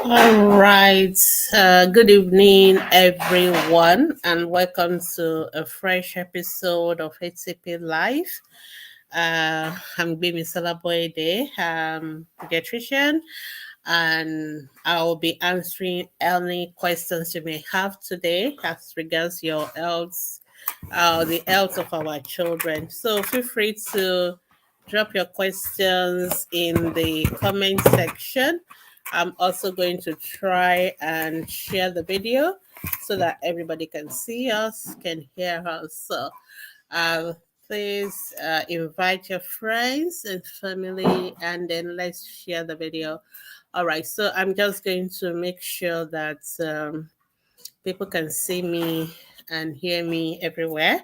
All right. Good evening, everyone, and welcome to a fresh episode of ATP Live. I'm Gbemisola, pediatrician, and I will be answering any questions you may have today as regards your health, the health of our children. So feel free to drop your questions in the comment section. I'm also going to try and share the video so that everybody can see us, can hear us. So uh, please invite your friends and family, and then let's share the video. All right, so I'm just going to make sure that people can see me and hear me everywhere.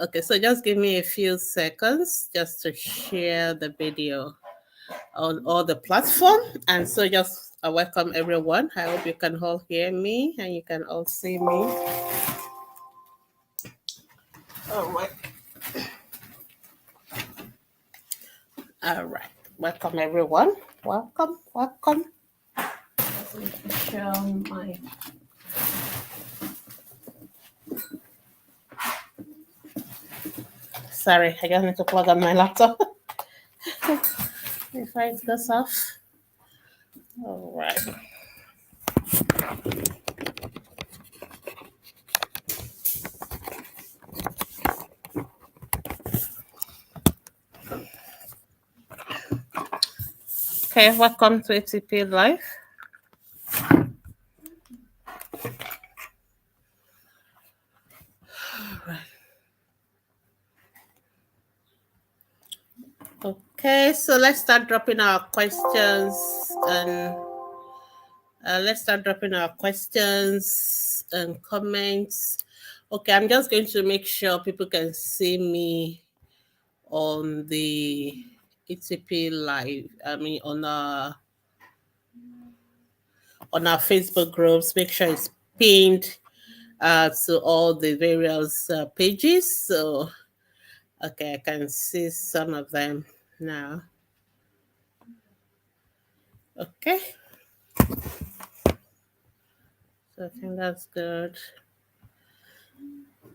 Okay, so just give me a few seconds just to share the video on all the platform. And so just welcome everyone. I hope you can all hear me and you can all see me. All right. All right. Welcome everyone. Welcome. Let me show my sorry, I just need to plug on my laptop. If I goes off. All right. Okay, welcome to ATP Live. Okay, so let's start dropping our questions and comments. Okay, I'm just going to make sure people can see me on the ATP Live. I mean, on our Facebook groups. Make sure it's pinned to all the various pages. So, okay, I can see some of them now. Okay. So I think that's good.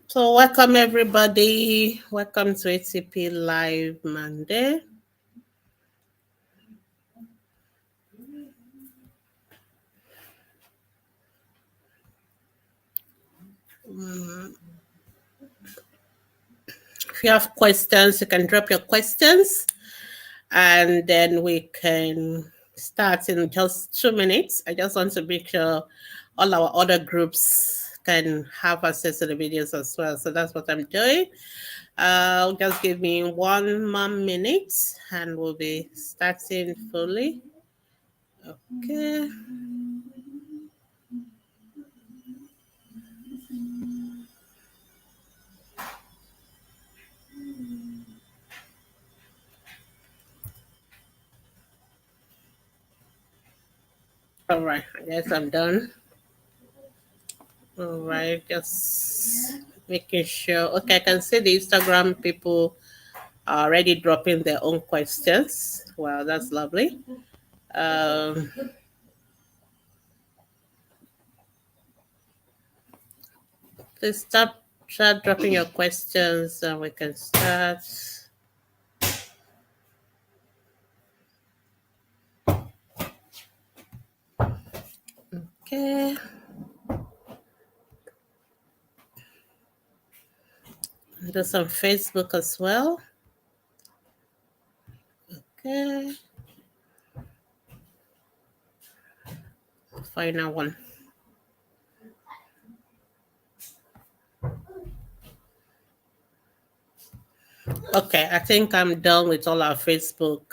So welcome everybody. Welcome to ATP Live Monday. If you have questions, you can drop your questions and then we can start in just 2 minutes. I just want to make sure all our other groups can have access to the videos as well. So that's what I'm doing. Just give me 1 more minute and we'll be starting fully. Okay. All right, I guess I'm done. All right, just making sure. Okay, I can see the Instagram people are already dropping their own questions. Wow, that's lovely. Um, please start dropping your questions and we can start. Okay. There's on Facebook as well. Okay. Final one. Okay, I think I'm done with all our Facebook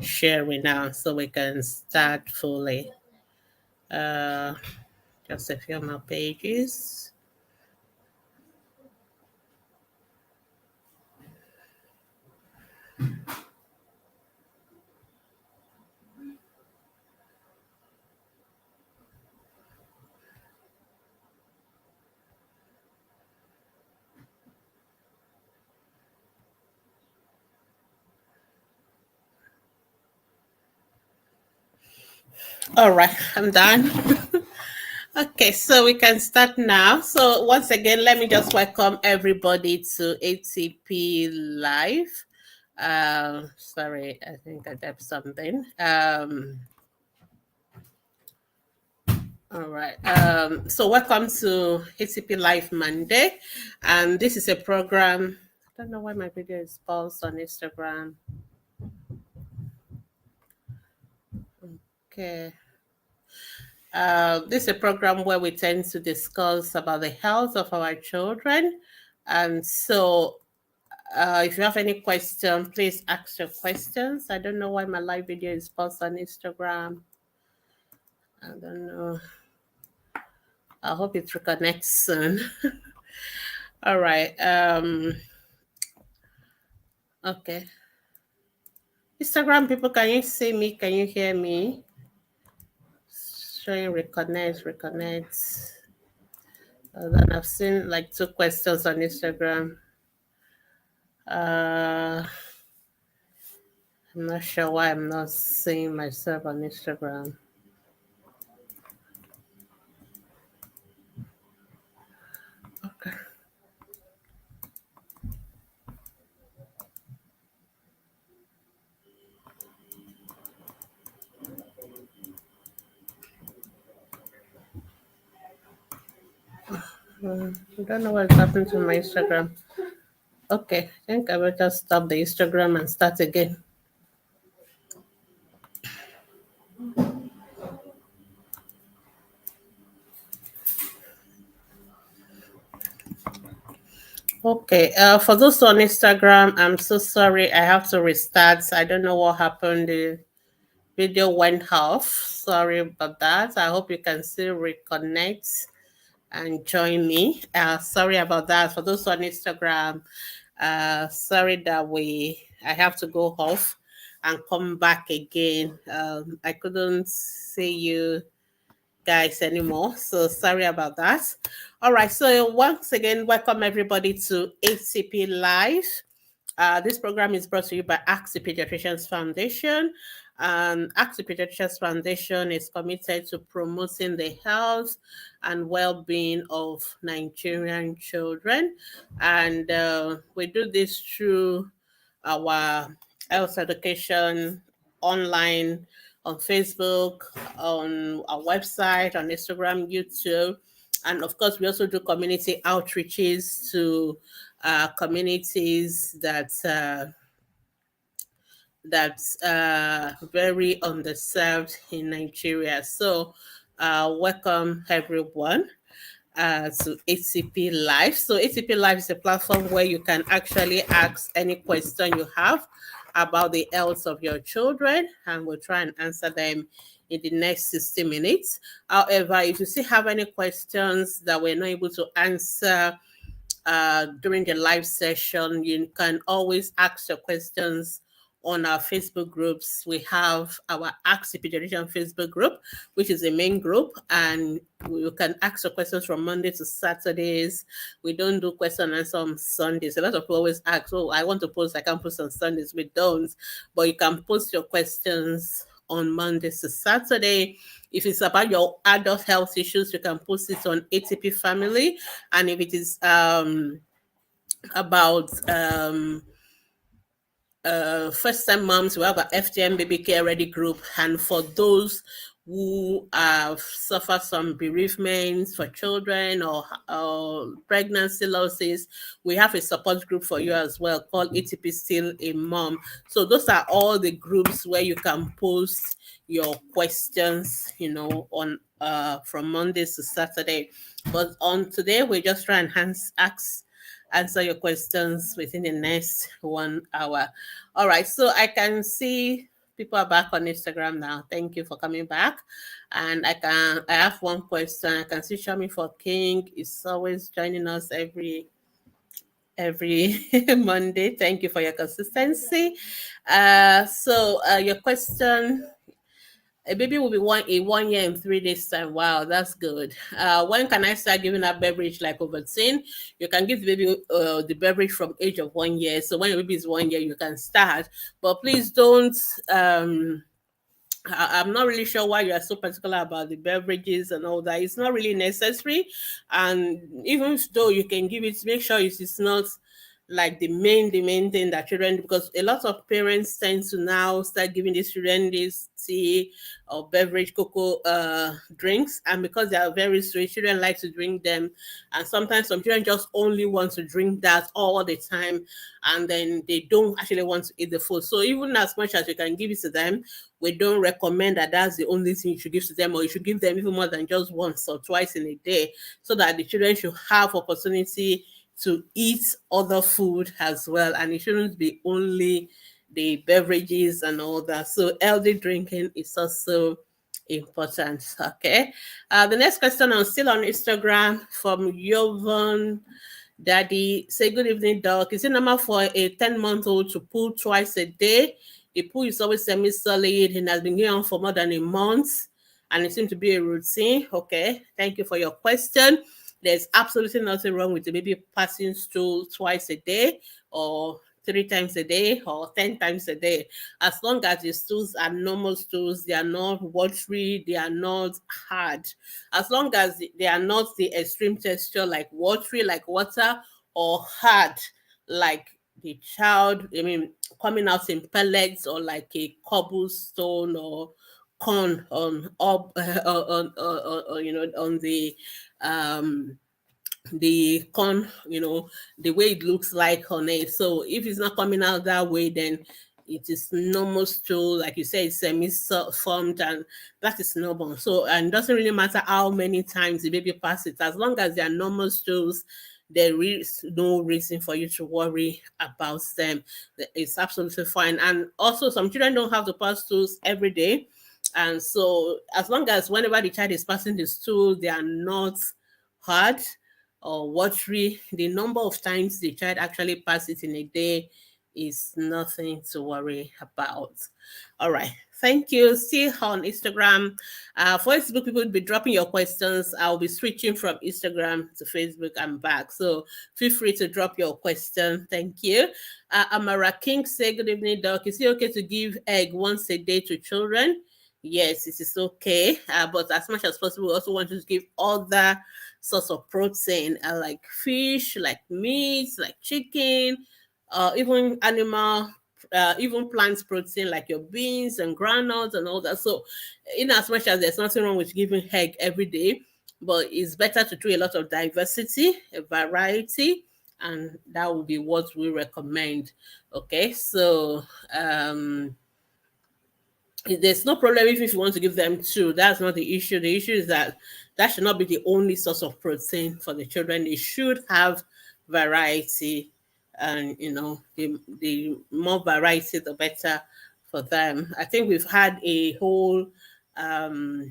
sharing now, so we can start fully. Just a few more pages. All right, I'm done. Okay, so we can start now. So once again, let me just welcome everybody to ATP Live. Sorry, I think I did something. All right. So welcome to ATP Live Monday, and this is a program. I don't know why my video is paused on Instagram. Okay. This is a program where we tend to discuss about the health of our children. And so, if you have any question, please ask your questions. I don't know why my live video is paused on Instagram. I don't know. I hope it reconnects soon. All right. Okay. Instagram people, can you see me? Can you hear me? Showing reconnect. Then I've seen like 2 questions on Instagram. I'm not sure why I'm not seeing myself on Instagram. Okay. I don't know what's happened to my Instagram. Okay, I think I will just stop the Instagram and start again. Okay, for those on Instagram, I'm so sorry. I have to restart. I don't know what happened. The video went off. Sorry about that. I hope you can still reconnect and join me. Sorry about that. For those on Instagram, sorry that I have to go off and come back again. I couldn't see you guys anymore, so sorry about that. All right, so once again, welcome everybody to ACP Live. This program is brought to you by Ask the Pediatricians Foundation. Ask the Pediatricians Foundation is committed to promoting the health and well-being of Nigerian children, and we do this through our health education online, on Facebook, on our website, on Instagram, YouTube, and of course, we also do community outreaches to communities that's very underserved in Nigeria. So, welcome everyone to ATP Live. So ATP Live is a platform where you can actually ask any question you have about the health of your children, and we'll try and answer them in the next 60 minutes. However, if you still have any questions that we're not able to answer during the live session, you can always ask your questions on our Facebook groups. We have our Ask the Pediatrician Facebook group, which is a main group, and you can ask your questions from Monday to Saturdays. We don't do question and answer on Sundays. A lot of people always ask, "Oh, I want to post, I can't post on Sundays." We don't, but you can post your questions on Mondays to Saturday. If it's about your adult health issues, you can post it on ATP Family. And if it is about first time moms, we have a FTM baby care ready group. And for those who have suffered some bereavements for children or pregnancy losses, we have a support group for you as well called ATP Still a Mom. So those are all the groups where you can post your questions, on from Mondays to Saturday. But on today, we just try and answer your questions within the next 1 hour. All right, so I can see people are back on Instagram now. Thank you for coming back. And I have one question. I can see Shami for King is always joining us every Monday. Thank you for your consistency. So your question, a baby will be 1 year and 3 days time. Wow, that's good. When can I start giving a beverage like Ovaltine? You can give the baby the beverage from age of 1 year. So when your baby is 1 year, you can start. But please don't I'm not really sure why you are so particular about the beverages and all that. It's not really necessary. And even though you can give it, make sure it is not like the main thing that children, because a lot of parents tend to now start giving these children this tea or beverage cocoa drinks, and because they are very sweet, children like to drink them, and sometimes some children just only want to drink that all the time, and then they don't actually want to eat the food. So even as much as you can give it to them, we don't recommend that that's the only thing you should give to them, or you should give them even more than just once or twice in a day, so that the children should have opportunity to eat other food as well, and it shouldn't be only the beverages and all that. So healthy drinking is also important. Okay. The next question, I'm still on Instagram, from Yovan Daddy. Say, good evening, doc. Is it normal for a 10-month-old to poo twice a day? The poo is always semi-solid and has been going on for more than a month, and it seems to be a routine. Okay, thank you for your question. There's absolutely nothing wrong with the baby passing stool twice a day, or 3 times a day, or 10 times a day. As long as the stools are normal stools, they are not watery, they are not hard. As long as they are not the extreme texture like watery, like water, or hard, like the child, I mean, coming out in pellets, or like a cobblestone or corn on up on the corn, the way it looks like on it. So if it's not coming out that way, then it is normal stool, like you say, it's semi-formed, and that is normal. So, and it doesn't really matter how many times the baby passes it, as long as they are normal stools, there is no reason for you to worry about them. It's absolutely fine. And also, some children don't have to pass stools every day, and so as long as whenever the child is passing the stool, they are not hard or watery, the number of times the child actually passes in a day is nothing to worry about. All right. Thank you. Still on Instagram. For Facebook, people will be dropping your questions. I'll be switching from Instagram to Facebook and back. So feel free to drop your question. Thank you. Amara King say, good evening, Doc. Is it okay to give egg once a day to children? Yes, it is okay. But as much as possible, we also want to give other sorts of protein, like fish, like meat, like chicken, even animal, even plant protein like your beans and granules and all that. So, in as much as there's nothing wrong with giving egg every day, but it's better to do a lot of diversity, a variety, and that will be what we recommend. Okay, so there's no problem if you want to give them two. That's not the issue. The issue is that that should not be the only source of protein for the children. They should have variety, and the more variety, the better for them. I think we've had a whole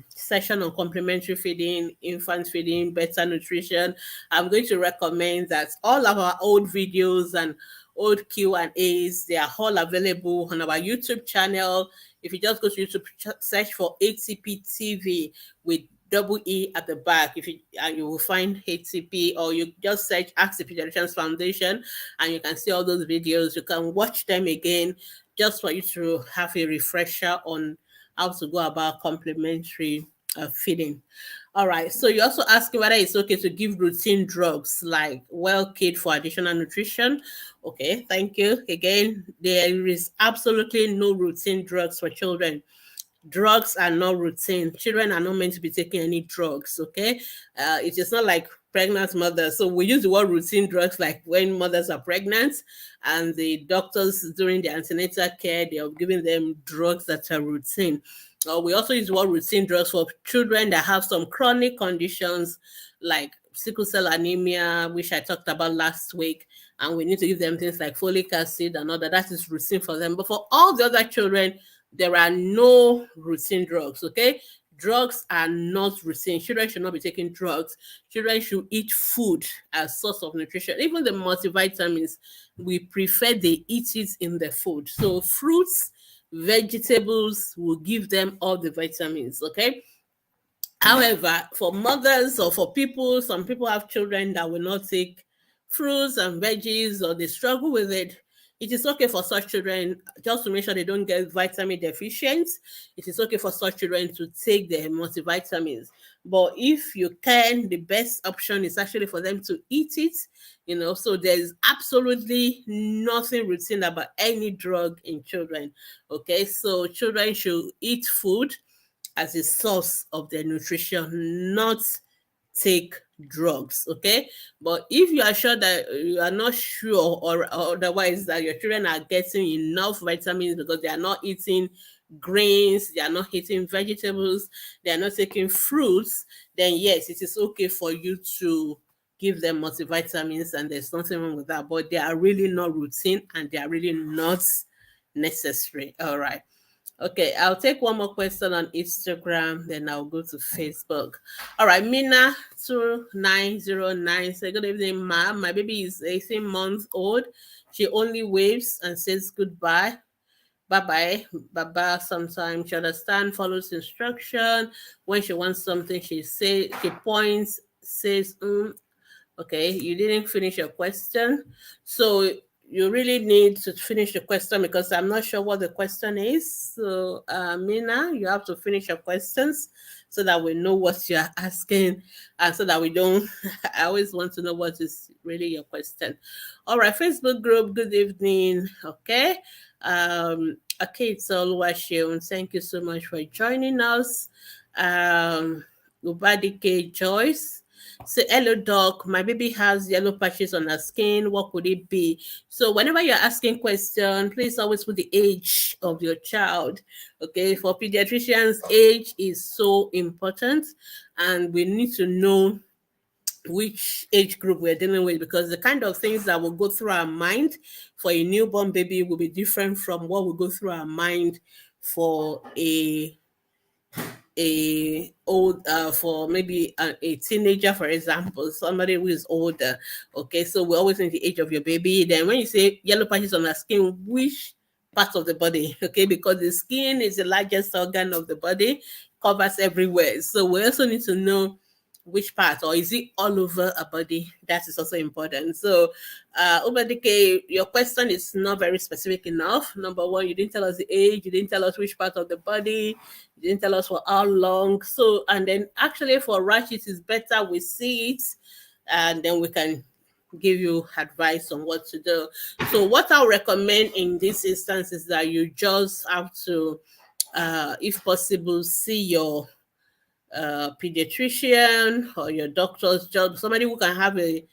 session on complementary feeding, infant feeding, better nutrition. I'm going to recommend that all of our old videos and old Q&As, they are all available on our YouTube channel. If you just go to YouTube, search for ATP TV with double E at the back, if you and you will find ATP, or you just search Ask the Pediatricians Foundation, and you can see all those videos. You can watch them again, just for you to have a refresher on how to go about complementary feeding. All right. So you're also asking whether it's okay to give routine drugs like Well Kid for additional nutrition. Okay, thank you. Again, there is absolutely no routine drugs for children. Drugs are not routine. Children are not meant to be taking any drugs. Okay, it is not like pregnant mothers. So we use the word routine drugs like when mothers are pregnant, and the doctors during the antenatal care, they are giving them drugs that are routine. We also use the word routine drugs for children that have some chronic conditions like sickle cell anemia, which I talked about last week, and we need to give them things like folic acid and all that. That is routine for them. But for all the other children, there are no routine drugs. Okay, drugs are not routine. Children should not be taking drugs. Children should eat food as source of nutrition. Even the multivitamins, we prefer they eat it in the food. So fruits, vegetables will give them all the vitamins. Okay. However, for mothers or for people, some people have children that will not take fruits and veggies, or they struggle with it. It is okay for such children, just to make sure they don't get vitamin deficient. It is okay for such children to take their multivitamins. But if you can, the best option is actually for them to eat it. So there's absolutely nothing routine about any drug in children. Okay, so children should eat food as a source of their nutrition, not take drugs. Okay, but if you are sure that you are not sure, or otherwise that your children are getting enough vitamins because they are not eating grains, they are not eating vegetables, they are not taking fruits, then yes, it is okay for you to give them multivitamins, and there's nothing wrong with that. But they are really not routine, and they are really not necessary. All right. Okay, I'll take one more question on Instagram, then I'll go to Facebook. All right, Mina2909 say, good evening, ma'am. My baby is 18 months old. She only waves and says goodbye. Bye-bye. Baba sometimes she understands, follows instruction. When she wants something, she points, says, Okay, you didn't finish your question. So you really need to finish the question because I'm not sure what the question is. So, Mina, you have to finish your questions so that we know what you're asking, and so that we don't. I always want to know what is really your question. All right, Facebook group, good evening. Okay, it's Oluwaseun. Thank you so much for joining us. Ubadike Joyce. Say, hello, doc. My baby has yellow patches on her skin. What could it be? So, whenever you're asking questions, please always put the age of your child. Okay, for pediatricians, age is so important, and we need to know which age group we're dealing with, because the kind of things that will go through our mind for a newborn baby will be different from what will go through our mind for for maybe a teenager, for example, somebody who is older. Okay, so we're always in the age of your baby. Then when you say yellow patches on the skin, which part of the body? Okay, because the skin is the largest organ of the body, covers everywhere. So we also need to know which part, or is it all over a body? That is also important. So, Obadike, your question is not very specific enough. Number one, you didn't tell us the age, you didn't tell us which part of the body, you didn't tell us for how long. So, and then actually for rash, it is better we see it, and then we can give you advice on what to do. So, what I'll recommend in this instance is that you just have to, if possible, see your pediatrician or your doctor's job, somebody who can have a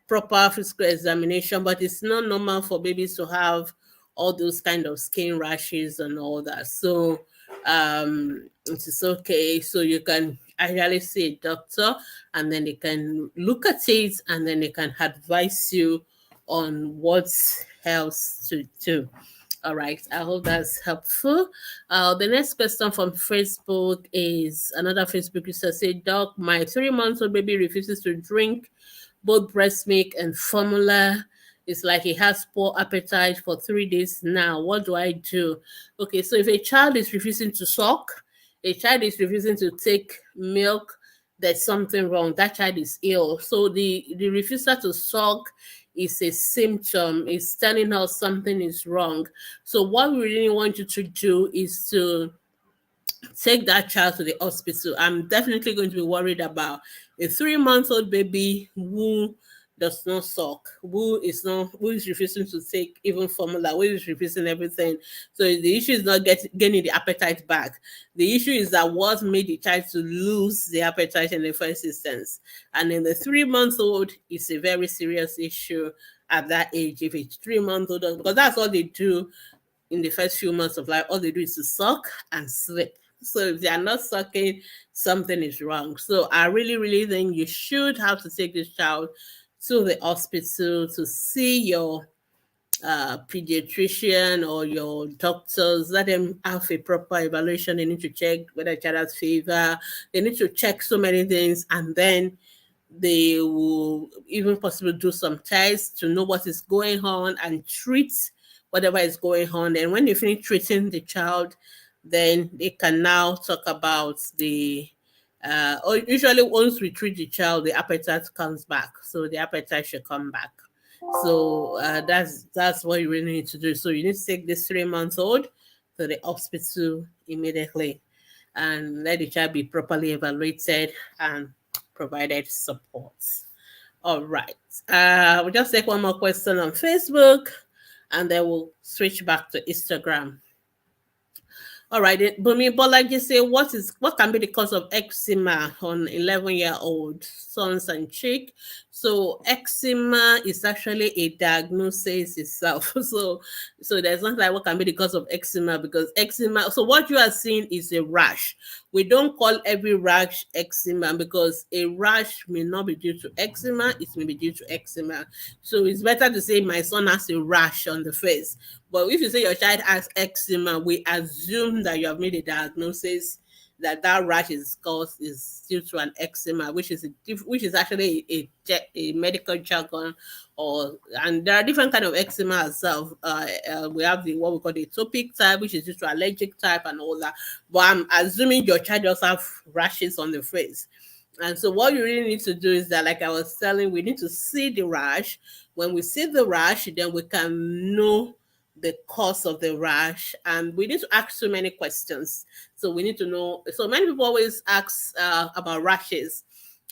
proper physical examination. But it's not normal for babies to have all those kind of skin rashes and all that. So it is okay. So you can actually see a doctor, and then they can look at it, and then they can advise you on what else to do. All right, I hope that's helpful. The next question from Facebook is another Facebook user say, Doc, my 3 month old baby refuses to drink both breast milk and formula. It's like he has poor appetite for 3 days now. What do I do? Okay, so if a child is refusing to suck, a child is refusing to take milk, there's something wrong. That child is ill. So the refusal to suck is a symptom. It's telling us something is wrong. So what we really want you to do is to take that child to the hospital. I'm definitely going to be worried about a 3 month old baby who does not suck, who is refusing to take even formula, who is refusing everything. So the issue is not getting the appetite back. The issue is that what made the child to lose the appetite in the first instance. And in the 3 month old, it's a very serious issue at that age. If it's 3 months old, because that's all they do in the first few months of life, all they do is to suck and sleep. So if they are not sucking, something is wrong. So I really, really think you should have to take this child to the hospital to see your pediatrician or your doctors. Let them have a proper evaluation. They need to check whether the child has fever. They need to check so many things, and then they will even possibly do some tests to know what is going on and treat whatever is going on. And when they finish treating the child, then they can now talk about or usually once we treat the child, the appetite comes back. So the appetite should come back. So that's what you really need to do. So you need to take this 3 months old to the hospital immediately and let the child be properly evaluated and provided support. All right. We'll just take one more question on Facebook and then we'll switch back to Instagram. All right, Bumi Bolaji say, what can be the cause of eczema on 11-year-old sons and cheek? So eczema is actually a diagnosis itself. So there's not like what can be the cause of eczema, because eczema. So what you are seeing is a rash. We don't call every rash eczema because a rash may not be due to eczema. It may be due to eczema. So it's better to say my son has a rash on the face. But if you say your child has eczema, we assume that you have made a diagnosis that rash is caused is due to an eczema, which is actually a medical jargon, and there are different kind of eczema itself. We have the what we call the atopic type, which is due to allergic type and all that. But I'm assuming your child does have rashes on the face. And so what you really need to do is that, like I was telling, we need to see the rash. When we see the rash, then we can know the cause of the rash, and we need to ask so many questions. So we need to know. So many people always ask about rashes,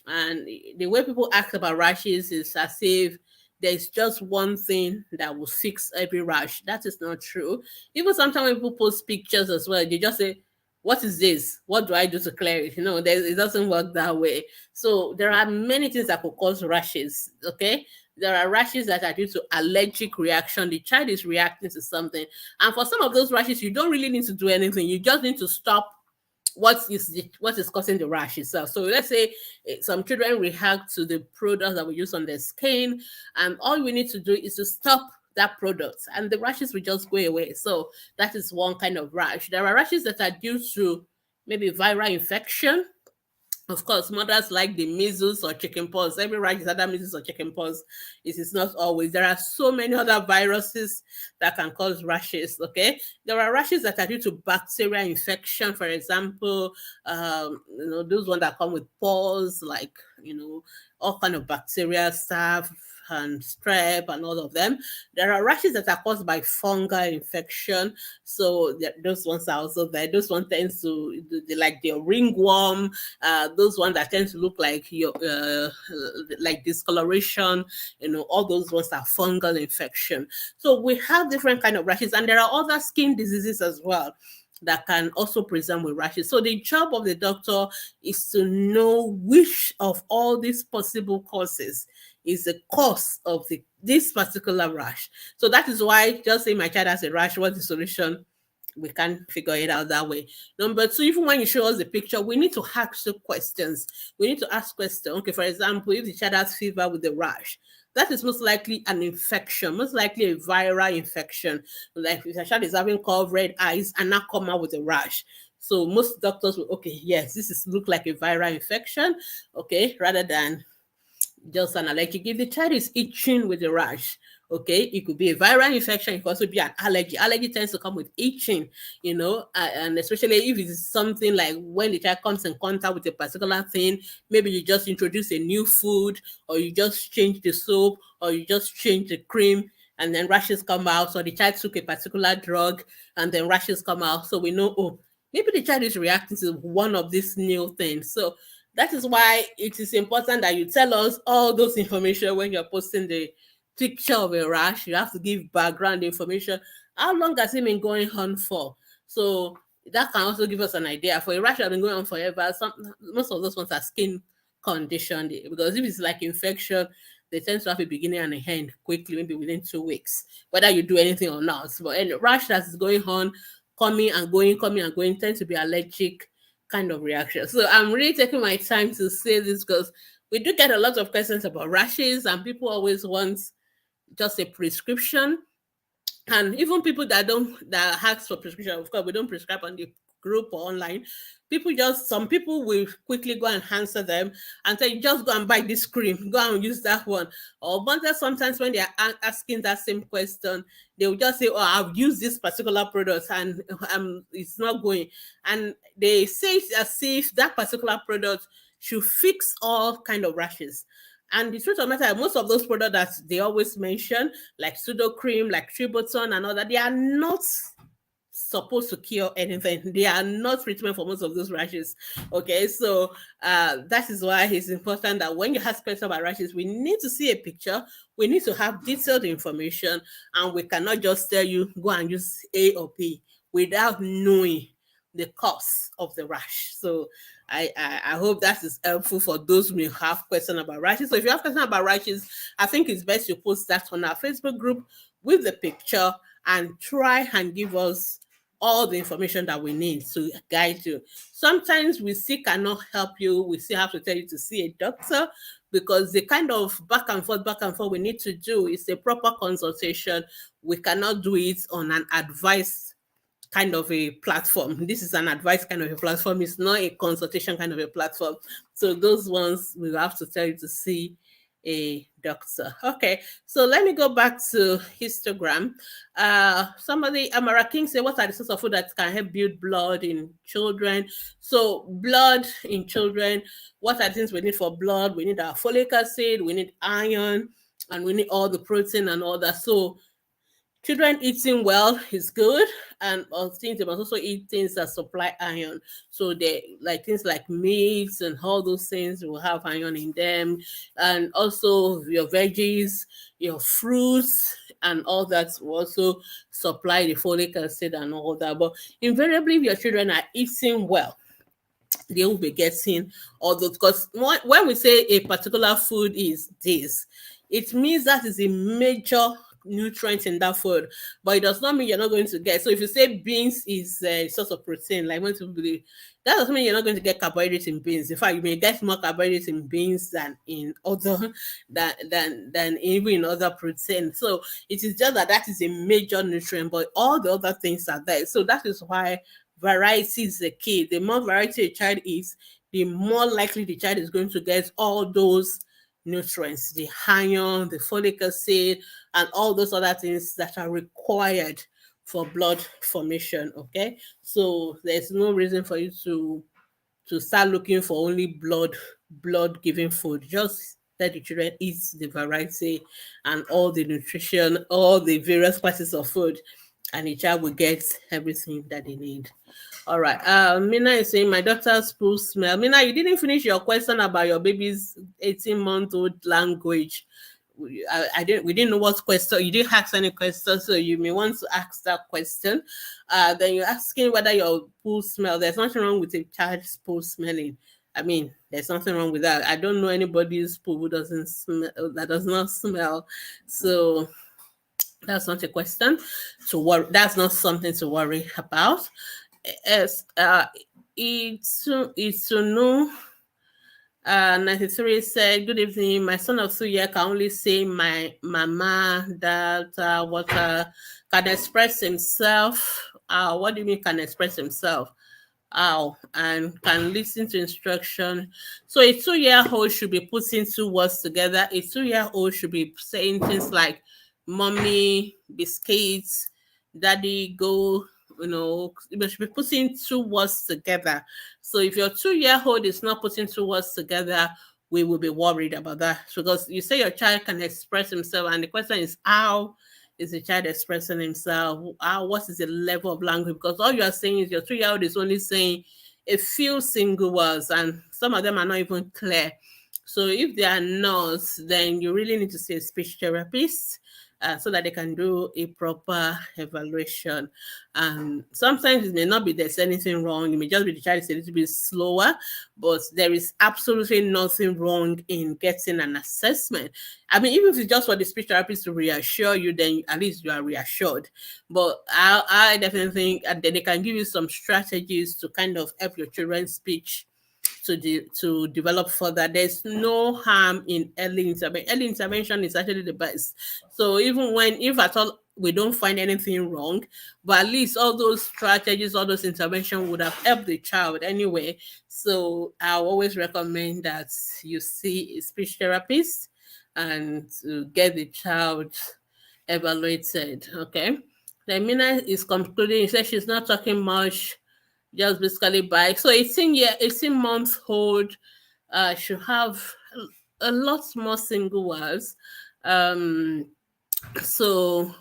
and the way people ask about rashes is as if there's just one thing that will fix every rash. That is not true. Even sometimes when people post pictures as well, they just say, what is this? What do I do to clear it? It doesn't work that way. So there are many things that could cause rashes. Okay, there are rashes that are due to allergic reaction. The child is reacting to something, and for some of those rashes, you don't really need to do anything. You just need to stop what is causing the rash itself. So let's say some children react to the product that we use on their skin, and all we need to do is to stop that product, and the rashes will just go away. So that is one kind of rash. There are rashes that are due to maybe viral infection. Of course, mothers like the measles or chickenpox. Every rash is either measles or chickenpox. It is not always. There are so many other viruses that can cause rashes. Okay, there are rashes that are due to bacterial infection. For example, those ones that come with pores, like all kind of bacteria stuff and strep and all of them. There are rashes that are caused by fungal infection. So those ones are also there. Those ones tends to like the ringworm. Those ones that tend to look like your like discoloration. All those ones are fungal infection. So we have different kind of rashes, and there are other skin diseases as well that can also present with rashes. So the job of the doctor is to know which of all these possible causes is the cause of this particular rash. So that is why just say my child has a rash, what's the solution? We can't figure it out that way. Number two, even when you show us the picture, we need to ask the questions. We need to ask questions. Okay, for example, if the child has fever with the rash, that is most likely an infection, most likely a viral infection. Like if the child is having cold red eyes and not come out with a rash. So most doctors will, okay, yes, this is look like a viral infection, okay, rather than just an allergic. If the child is itching with a rash, okay, it could be a viral infection. It could also be an allergy. Allergy tends to come with itching, and especially if it's something like when the child comes in contact with a particular thing, maybe you just introduce a new food, or you just change the soap, or you just change the cream, and then rashes come out. So the child took a particular drug, and then rashes come out. So we know, oh, maybe the child is reacting to one of these new things. So that is why it is important that you tell us all those information when you're posting the picture of a rash. You have to give background information. How long has it been going on for? So that can also give us an idea. For a rash that has been going on forever, most of those ones are skin condition, because if it's like infection, they tend to have a beginning and a end quickly, maybe within 2 weeks, whether you do anything or not. But any rash that is going on, coming and going, tend to be allergic kind of reaction. So I'm really taking my time to say this because we do get a lot of questions about rashes, and people always want just a prescription. And even people that ask for prescription, of course, we don't prescribe on the group or online. Some people will quickly go and answer them and say, just go and buy this cream, go and use that one. Or but sometimes when they are asking that same question, they will just say, oh, I've used this particular product and it's not going. And they say it as if that particular product should fix all kind of rashes. And the truth of the matter, most of those products that they always mention, like pseudo cream, like Tributon and all that, they are not supposed to cure anything. They are not treatment for most of those rashes. Okay, so that is why it's important that when you ask questions about rashes, we need to see a picture, we need to have detailed information, and we cannot just tell you go and use A or B without knowing the cause of the rash. So I hope that is helpful for those who may have questions about rashes. So if you have questions about rashes, I think it's best you post that on our Facebook group with the picture and try and give us all the information that we need to guide you. Sometimes we still cannot help you. We still have to tell you to see a doctor, because the kind of back and forth we need to do is a proper consultation. We cannot do it on an advice kind of a platform. This is an advice kind of a platform. It's not a consultation kind of a platform. So those ones we have to tell you to see a doctor. Okay, so let me go back to histogram. Somebody, Amara King said, what are the sorts of food that can help build blood in children? So blood in children, what are things we need for blood? We need our folic acid, we need iron, and we need all the protein and all that. So children eating well is good, and things they must also eat things that supply iron. So they like things like meats and all those things will have iron in them, and also your veggies, your fruits, and all that will also supply the folic acid and all that. But invariably, if your children are eating well, they will be getting all those. Because when we say a particular food is this, it means that is a major nutrient in that food, but it does not mean you're not going to get. So if you say beans is a source of protein, like when people believe, that doesn't mean you're not going to get carbohydrates in beans. In fact, you may get more carbohydrates in beans than in other than even in other protein. So it is just that that is a major nutrient, but all the other things are there. So that is why variety is the key. The more variety a child eats, the more likely the child is going to get all those nutrients, the iron, the folic acid, and all those other things that are required for blood formation. Okay, so there's no reason for you to start looking for only blood giving food. Just let the children eat the variety and all the nutrition, all the various classes of food, and the child will get everything that they need. All right. Mina is saying my daughter's poo smell. Mina, you didn't finish your question about your baby's 18-month-old language. I didn't. We didn't know what question. You didn't ask any question, so you may want to ask that question. Then you're asking whether your poo smell. There's nothing wrong with a child's poo smelling. I mean, there's nothing wrong with that. I don't know anybody's poo who doesn't smell, that does not smell. So that's not a question to worry. That's not something to worry about. Yes, it's to know. 93 said, good evening. My son of 2 years can only say my mama, dad, water, can express himself. What do you mean can express himself? And can listen to instruction. So a 2-year-old should be putting two words together. A 2-year-old should be saying things like mommy, biscuits, daddy, go, you should be putting two words together. So if your 2-year-old is not putting two words together, we will be worried about that. Because you say your child can express himself, and the question is how is the child expressing himself? What is the level of language? Because all you are saying is your 2-year-old is only saying a few single words, and some of them are not even clear. So if they are not, then you really need to see a speech therapist so that they can do a proper evaluation. Sometimes it may not be there's anything wrong. It may just be the child is a little bit slower, but there is absolutely nothing wrong in getting an assessment. I mean, even if it's just for the speech therapist to reassure you, then at least you are reassured. But I definitely think that they can give you some strategies to kind of help your children's speech to develop further. There's no harm in early intervention. Early intervention is actually the best. So even if at all we don't find anything wrong, but at least all those strategies, all those interventions would have helped the child anyway. So I always recommend that you see a speech therapist and to get the child evaluated. Okay. Then Mina is concluding. She says she's not talking much, just basically by. So 18 month old should have a lot more single words. Um, so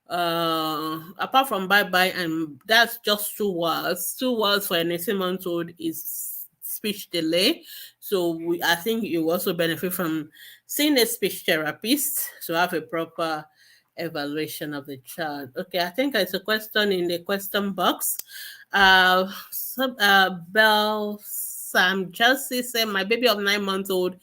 apart from bye bye, and that's just two words. Two words for an 18-month old is speech delay. So I think you also benefit from seeing a speech therapist to have a proper evaluation of the child. Okay, I think there's a question in the question box. Bell Sam Chelsea said, "My baby of 9 months old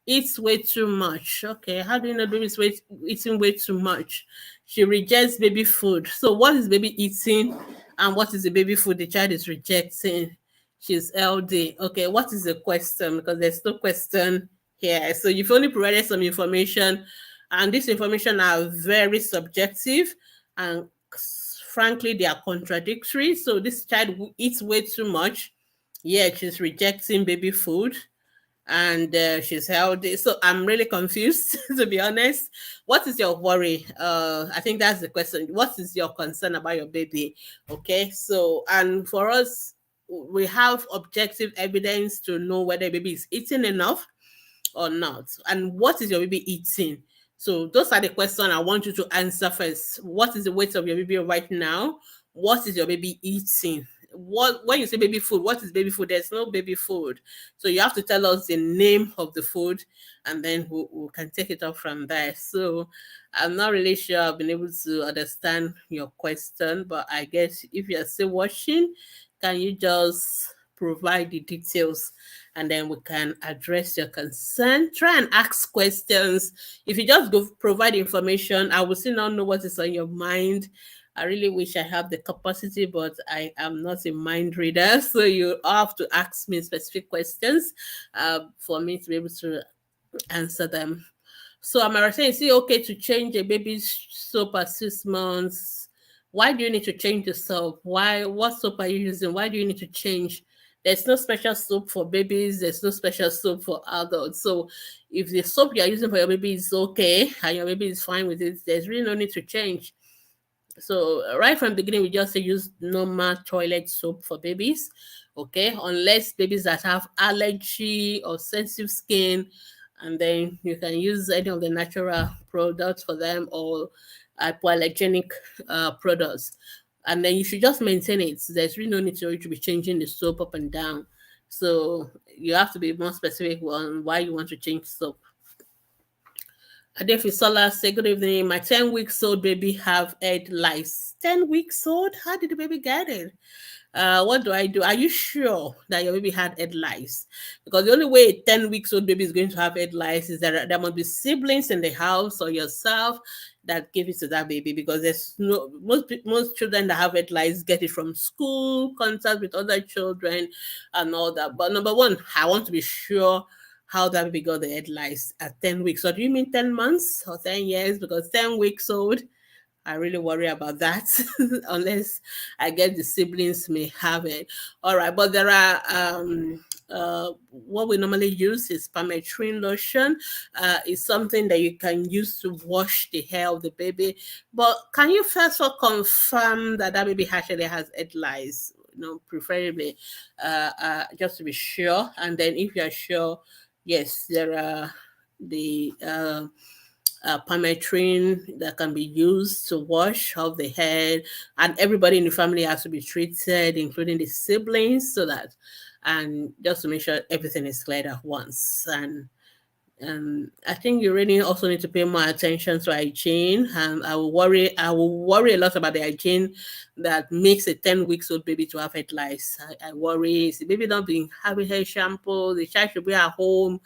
eats way too much." Okay, how do you know baby's eating way too much? She rejects baby food. So what is baby eating and what is the baby food the child is rejecting? She's LD. Okay, what is the question? Because there's no question here. So you've only provided some information, and this information are very subjective, and frankly they are contradictory. So this child eats way too much. Yeah, she's rejecting baby food and she's healthy. So I'm really confused, to be honest. What is your worry? I think that's the question. What is your concern about your baby? Okay, so and for us, we have objective evidence to know whether baby is eating enough or not, and what is your baby eating. So those are the questions I want you to answer first. What is the weight of your baby right now? What is your baby eating? What when you say baby food, what is baby food? There's no baby food. So you have to tell us the name of the food, and then we can take it up from there. So I'm not really sure I've been able to understand your question, but I guess if you're still watching, can you just provide the details and then we can address your concern? Try and ask questions. If you just go provide information, I will still not know what is on your mind. I really wish I have the capacity, but I am not a mind reader. So you have to ask me specific questions for me to be able to answer them. So Amara saying, is it okay to change a baby's soap at 6 months? Why do you need to change the soap? Why? What soap are you using? Why do you need to change? There's no special soap for babies. There's no special soap for adults. So if the soap you're using for your baby is okay and your baby is fine with it, there's really no need to change. So right from the beginning, we just say use normal toilet soap for babies, okay? Unless babies that have allergy or sensitive skin, and then you can use any of the natural products for them or hypoallergenic products. And then you should just maintain it. There's really no need for you to be changing the soap up and down. So you have to be more specific on why you want to change soap. Gbemisola say, good evening. My 10 weeks old baby have head lice. 10 weeks old? How did the baby get it? What do I do? Are you sure that your baby had head lice? Because the only way a 10 weeks old baby is going to have head lice is that there must be siblings in the house or yourself that give it to that baby, because there's no most children that have head lice get it from school, contact with other children, and all that. But number one, I want to be sure how that baby got the head lice at 10 weeks. So do you mean 10 months or 10 years? Because 10 weeks old, I really worry about that unless I get the siblings may have it. All right, but there are what we normally use is permethrin lotion. It's something that you can use to wash the hair of the baby. But can you first of all confirm that that baby actually has head lice? Preferably, just to be sure. And then if you're sure, yes, there are the permethrin that can be used to wash off the head, and everybody in the family has to be treated, including the siblings, so that and just to make sure everything is cleared at once. And I think you really also need to pay more attention to hygiene. And I will worry a lot about the hygiene that makes a 10 weeks old baby to have head lice. I worry is the baby not being having hair shampoo, the child should be at home.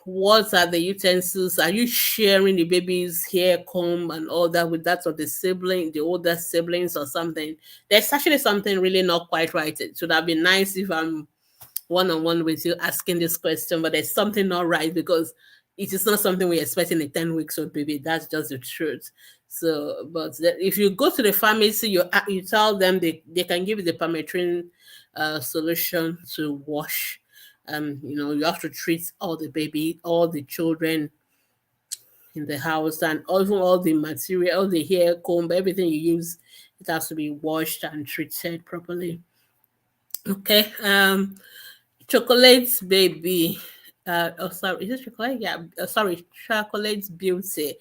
What are the utensils? Are you sharing the baby's hair comb and all that with that of the older siblings or something? There's actually something really not quite right. It should have been nice if I'm one-on-one with you asking this question, but there's something not right because it is not something we expect in a 10 weeks old baby. That's just the truth. So, but if you go to the pharmacy, you tell them they can give you the permethrin solution to wash. You have to treat all the children in the house, and also all the material, all the hair comb, everything you use, it has to be washed and treated properly. Okay. Chocolates baby. sorry, is it chocolate? Yeah, sorry, chocolate beauty.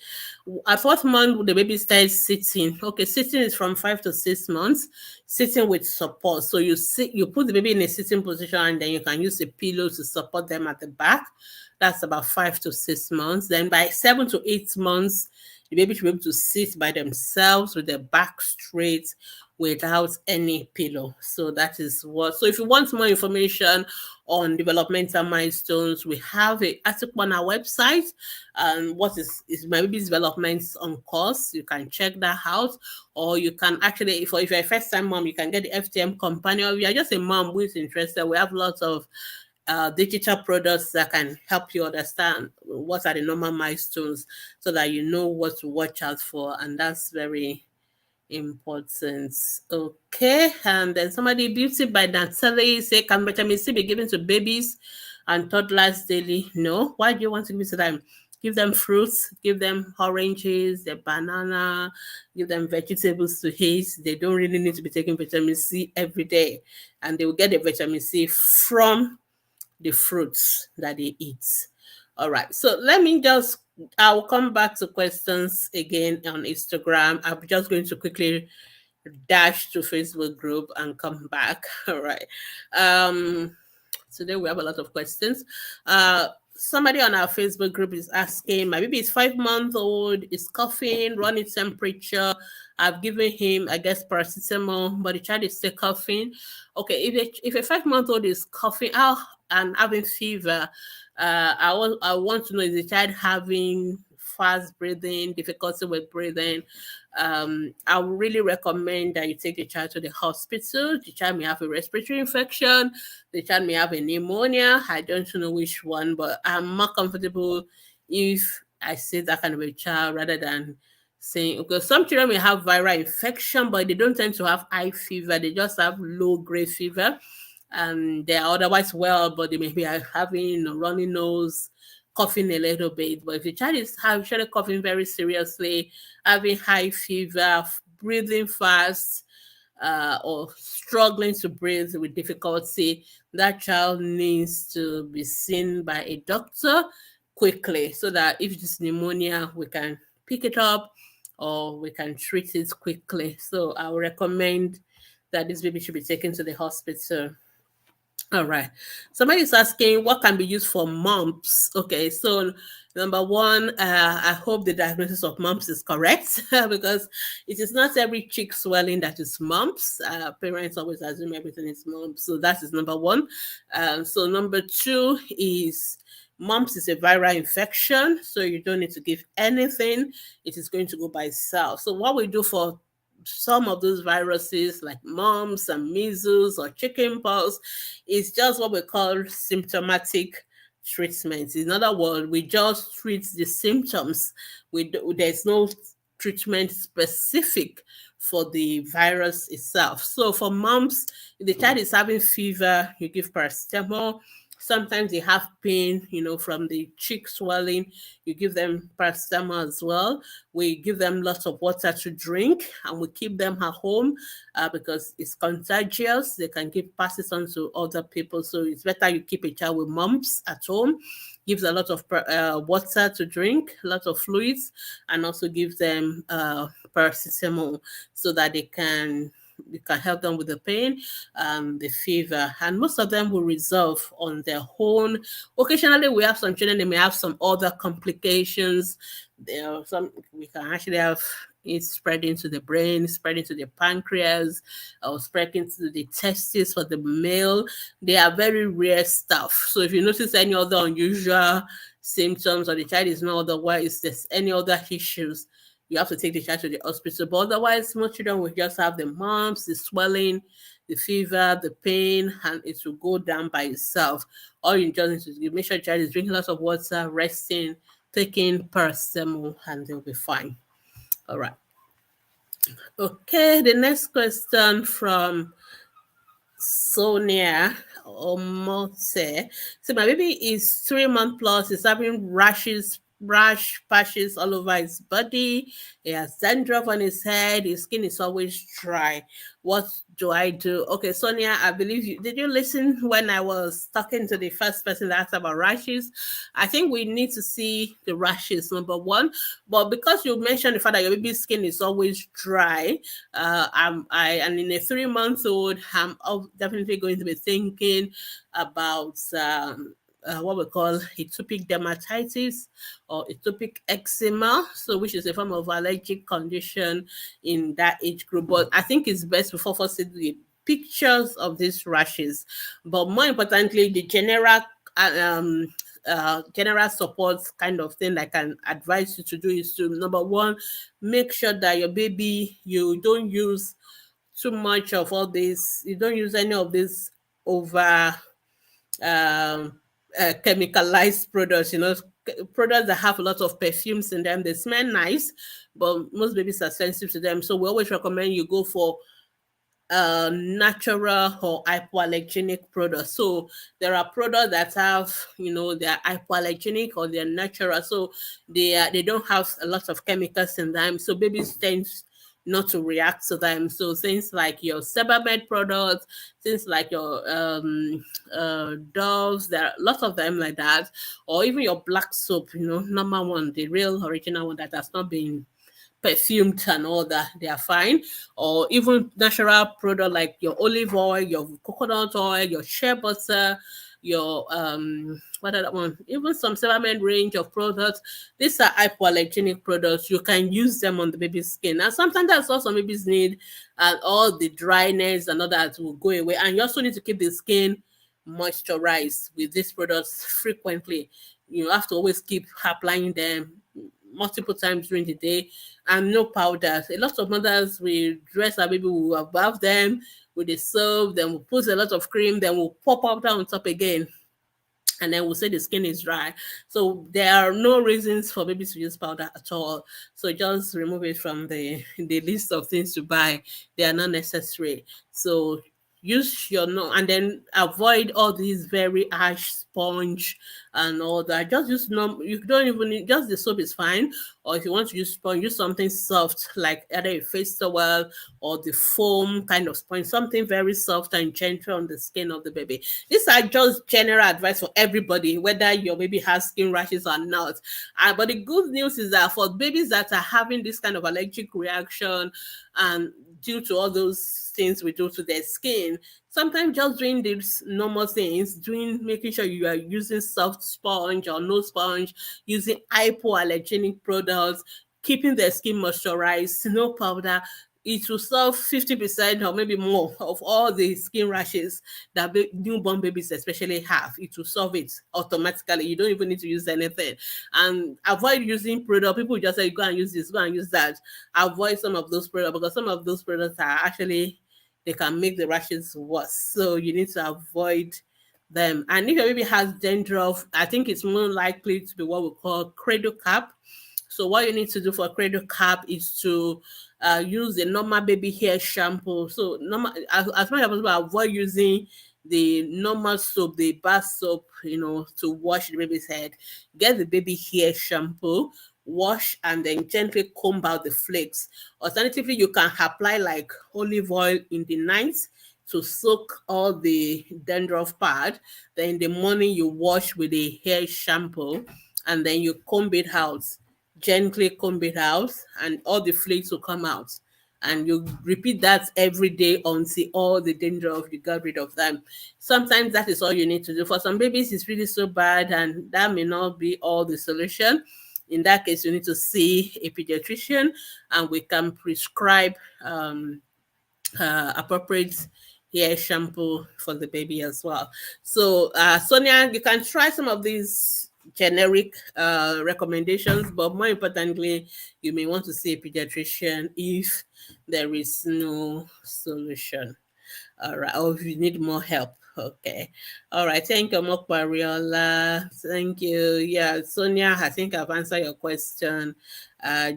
At what month the baby starts sitting? Okay, sitting is from 5 to 6 months. Sitting with support. So you sit, you put the baby in a sitting position, and then you can use a pillow to support them at the back. That's about 5 to 6 months. Then by 7 to 8 months, the baby should be able to sit by themselves with their back straight without any pillow. So that is what. So if you want more information on developmental milestones, we have a article on our website. What is my baby's development on course? You can check that out, or you can actually, if you're a first time mom, you can get the FTM companion. If you're just a mom who is interested, we have lots of digital products that can help you understand what are the normal milestones so that you know what to watch out for, and that's very important. Okay, and then somebody, beauty by Natalie, say, can vitamin C be given to babies and toddlers daily? No. Why do you want to give it to them? Give them fruits, give them oranges, the banana, give them vegetables to eat. They don't really need to be taking vitamin C every day, and they will get the vitamin C from the fruits that they eat. All right. So let me just, I'll come back to questions again on Instagram. I'm just going to quickly dash to Facebook group and come back. All right. Today we have a lot of questions. Somebody on our Facebook group is asking, my baby is 5 months old, is coughing, running temperature. I've given him, I guess, paracetamol, but the child is still coughing. Okay, if a 5 month old is coughing out and having fever, I want to know, is the child having fast breathing, difficulty with breathing? I would really recommend that you take the child to the hospital. The child may have a respiratory infection. The child may have a pneumonia. I don't know which one, but I'm more comfortable if I see that kind of a child rather than saying, because some children may have viral infection, but they don't tend to have high fever. They just have low grade fever, and they are otherwise well, but they may be having runny nose, coughing a little bit. But if the child is actually coughing very seriously, having high fever, breathing fast, or struggling to breathe with difficulty, that child needs to be seen by a doctor quickly so that if it's pneumonia, we can pick it up or we can treat it quickly. So I would recommend that this baby should be taken to the hospital. All right. Somebody is asking what can be used for mumps. Okay, so number one, I hope the diagnosis of mumps is correct because it is not every cheek swelling that is mumps. Parents always assume everything is mumps, so that is number one. So number two is mumps is a viral infection, so you don't need to give anything. It is going to go by itself. So what we do for some of those viruses like mumps and measles or chickenpox is just what we call symptomatic treatment. In other words, we just treat the symptoms. There's no treatment specific for the virus itself. So for mumps, if the child is having fever, you give paracetamol. Sometimes they have pain, from the cheek swelling. You give them paracetamol as well. We give them lots of water to drink, and we keep them at home because it's contagious. They can pass it on to other people. So it's better you keep a child with mumps at home. Gives a lot of water to drink, a lot of fluids, and also give them paracetamol so that we can help them with the pain, the fever, and most of them will resolve on their own. Occasionally, we have some children, they may have some other complications. There are some, we can actually have it spread into the brain, spread into the pancreas, or spread into the testes for the male. They are very rare stuff. So if you notice any other unusual symptoms or the child is not otherwise, there's any other issues, you have to take the child to the hospital. But otherwise, most children will just have the mumps, the swelling, the fever, the pain, and it will go down by itself. All you just need to do, make sure the child is drinking lots of water, resting, taking paracetamol, and they'll be fine. All right. Okay, the next question from Sonia Omote. So my baby is 3 months plus, is having rashes rash patches all over his body. He has dandruff on his head. His skin is always dry. What do I do? Okay, Sonia, I believe you did you listen when I was talking to the first person that asked about rashes? I think we need to see the rashes, number one. But because you mentioned the fact that your baby's skin is always dry, and in a 3 month old, definitely going to be thinking about what we call atopic dermatitis or atopic eczema, so which is a form of allergic condition in that age group. But I think it's best before first see the pictures of these rashes, but more importantly, the general support kind of thing I can advise you to do is to, number one, make sure that your baby, you don't use too much of all this, you don't use any of this over um, chemicalized products, products that have a lot of perfumes in them. They smell nice, but most babies are sensitive to them. So we always recommend you go for natural or hypoallergenic products. So there are products that have, they're hypoallergenic or they're natural. So they don't have a lot of chemicals in them. So babies tend not to react to them. So things like your Sebamed products, things like your Doves, there are lots of them like that, or even your black soap, number one, the real original one that has not been perfumed and all that, they are fine. Or even natural product like your olive oil, your coconut oil, your shea butter, your what other one, even some Sebamed range of products. These are hypoallergenic products. You can use them on the baby's skin, and sometimes that's also babies need, and all the dryness and all that will go away. And you also need to keep the skin moisturized with these products frequently. You have to always keep applying them multiple times during the day, and no powders. A lot of mothers will dress our baby, will above them with the soap, then we'll put a lot of cream, then we'll pop powder on top again, and then we'll say the skin is dry. So there are no reasons for babies to use powder at all. So just remove it from the list of things to buy. They are not necessary. So use your no, and then avoid all these very harsh sponge and all that. Just use no, you don't even need, just the soap is fine. Or if you want to use sponge, use something soft like either a face towel or the foam kind of sponge, something very soft and gentle on the skin of the baby. These are just general advice for everybody, whether your baby has skin rashes or not. But the good news is that for babies that are having this kind of allergic reaction, and due to all those things we do to their skin, sometimes just doing these normal things, making sure you are using soft sponge or no sponge, using hypoallergenic products, keeping their skin moisturized, no powder, it will solve 50% or maybe more of all the skin rashes that newborn babies especially have. It will solve it automatically. You don't even need to use anything. And avoid using product. People just say, go and use this, go and use that. Avoid some of those products, because some of those products are actually, they can make the rashes worse. So you need to avoid them. And if your baby has dandruff, I think it's more likely to be what we call cradle cap. So what you need to do for cradle cap is to use the normal baby hair shampoo. So normal, as much as possible, avoid using the normal soap, the bath soap, to wash the baby's head. Get the baby hair shampoo, wash, and then gently comb out the flakes. Alternatively, you can apply like olive oil in the night to soak all the dandruff part. Then in the morning, you wash with a hair shampoo, and then you comb it out, gently comb it out, and all the flakes will come out. And you repeat that every day until all the dandruff, you got rid of them. Sometimes that is all you need to do. For some babies, it's really so bad, and that may not be all the solution. In that case, you need to see a pediatrician, and we can prescribe appropriate hair shampoo for the baby as well. So, Sonia, you can try some of these generic recommendations, but more importantly, you may want to see a pediatrician if there is no solution. All right. Or if you need more help. Okay. All right. Thank you, Mokwariola. Thank you. Yeah, Sonia, I think I've answered your question.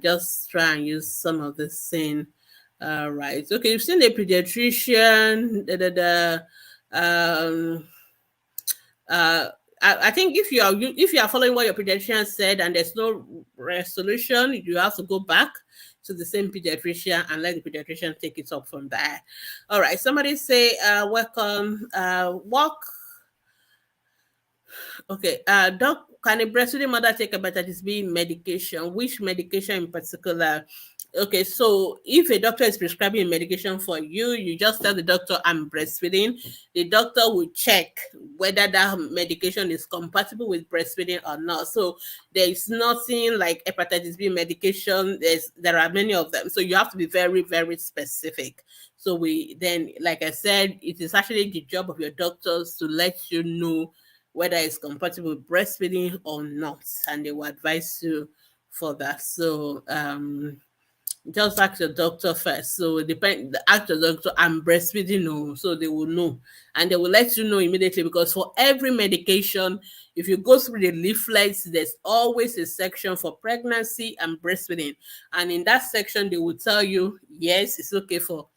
Just try and use some of the same. All right. Okay, you've seen a pediatrician. Um, uh, I think if you are following what your pediatrician said and there's no resolution, you have to go back to the same pediatrician and let the pediatrician take it up from there. All right. Somebody say, welcome. Walk. Okay. Doc, can a breastfeeding mother take hepatitis B medication? Which medication in particular? Okay, so if a doctor is prescribing a medication for you, you just tell the doctor I'm breastfeeding. The doctor will check whether that medication is compatible with breastfeeding or not. So there is nothing like hepatitis B medication. There are many of them. So you have to be very, very specific. So we then, like I said, it is actually the job of your doctors to let you know whether it's compatible with breastfeeding or not, and they will advise you for that. So just ask your doctor first. So depend ask your doctor, I'm breastfeeding, no, so they will know. And they will let you know immediately, because for every medication, if you go through the leaflets, there's always a section for pregnancy and breastfeeding. And in that section, they will tell you, yes, it's okay for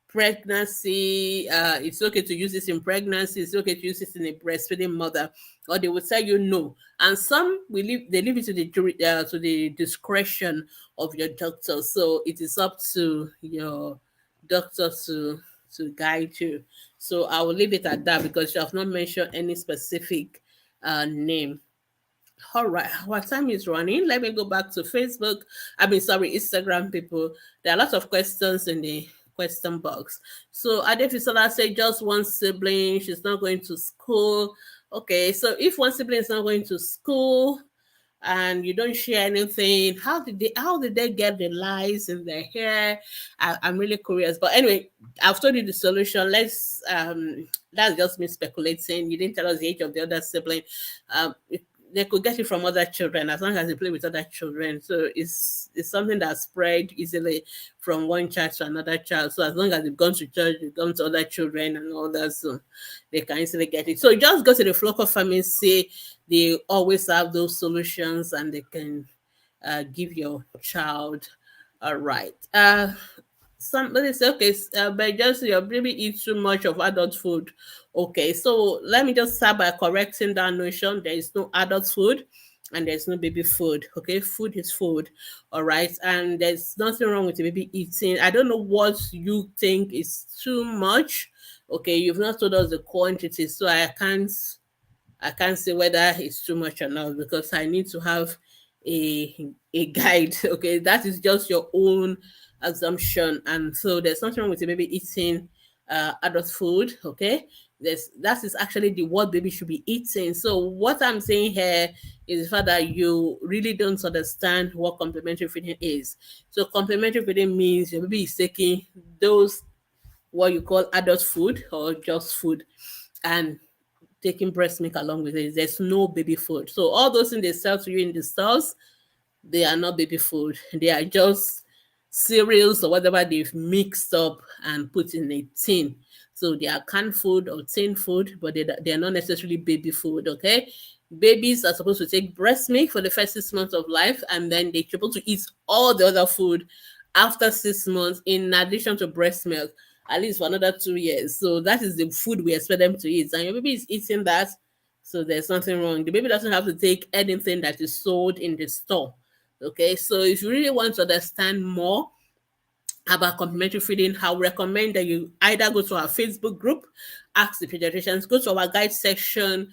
pregnancy, it's okay to use this in pregnancy, it's okay to use this in a breastfeeding mother, or they will tell you no. And some will leave they leave it to the discretion of your doctor. So it is up to your doctor to guide you. So I will leave it at that, because you have not mentioned any specific name. All right, our time is running. Let me go back to Facebook. Instagram people. There are lots of questions in the question box. So Adefisola said just one sibling, she's not going to school. Okay, so if one sibling is not going to school and you don't share anything, how did they get the lies in their hair? I'm really curious. But anyway, I've told you the solution. That's just me speculating. You didn't tell us the age of the other sibling. Um, they could get it from other children as long as they play with other children. So it's something that spread easily from one child to another child. So as long as they've gone to church, they've gone to other children and all that, so they can easily get it. So just go to the local pharmacy. They always have those solutions, and they can give your child. All right. Somebody say, okay, but just your baby eats too much of adult food. Okay, so let me just start by correcting that notion. There is no adult food and there's no baby food. Okay, food is food. All right, and there's nothing wrong with the baby eating. I don't know what you think is too much. Okay, you've not told us the quantity, so I can't say whether it's too much or not, because I need to have a guide. Okay, that is just your own assumption, and so there's nothing wrong with the baby eating adult food. Okay, that is actually the what baby should be eating. So what I'm saying here is the fact that you really don't understand what complementary feeding is. So complementary feeding means your baby is taking those what you call adult food or just food, and taking breast milk along with it. There's no baby food. So all those things they sell to you in the stores, they are not baby food. They are just cereals or whatever they've mixed up and put in a tin. So they are canned food or tin food, but they are not necessarily baby food. Okay. Babies are supposed to take breast milk for the first 6 months of life, and then they're supposed to eat all the other food after 6 months, in addition to breast milk, at least for another 2 years. So that is the food we expect them to eat. And your baby is eating that. So there's nothing wrong. The baby doesn't have to take anything that is sold in the store. Okay. So if you really want to understand more about complementary feeding, I would recommend that you either go to our Facebook group, ask the pediatricians, go to our guide section.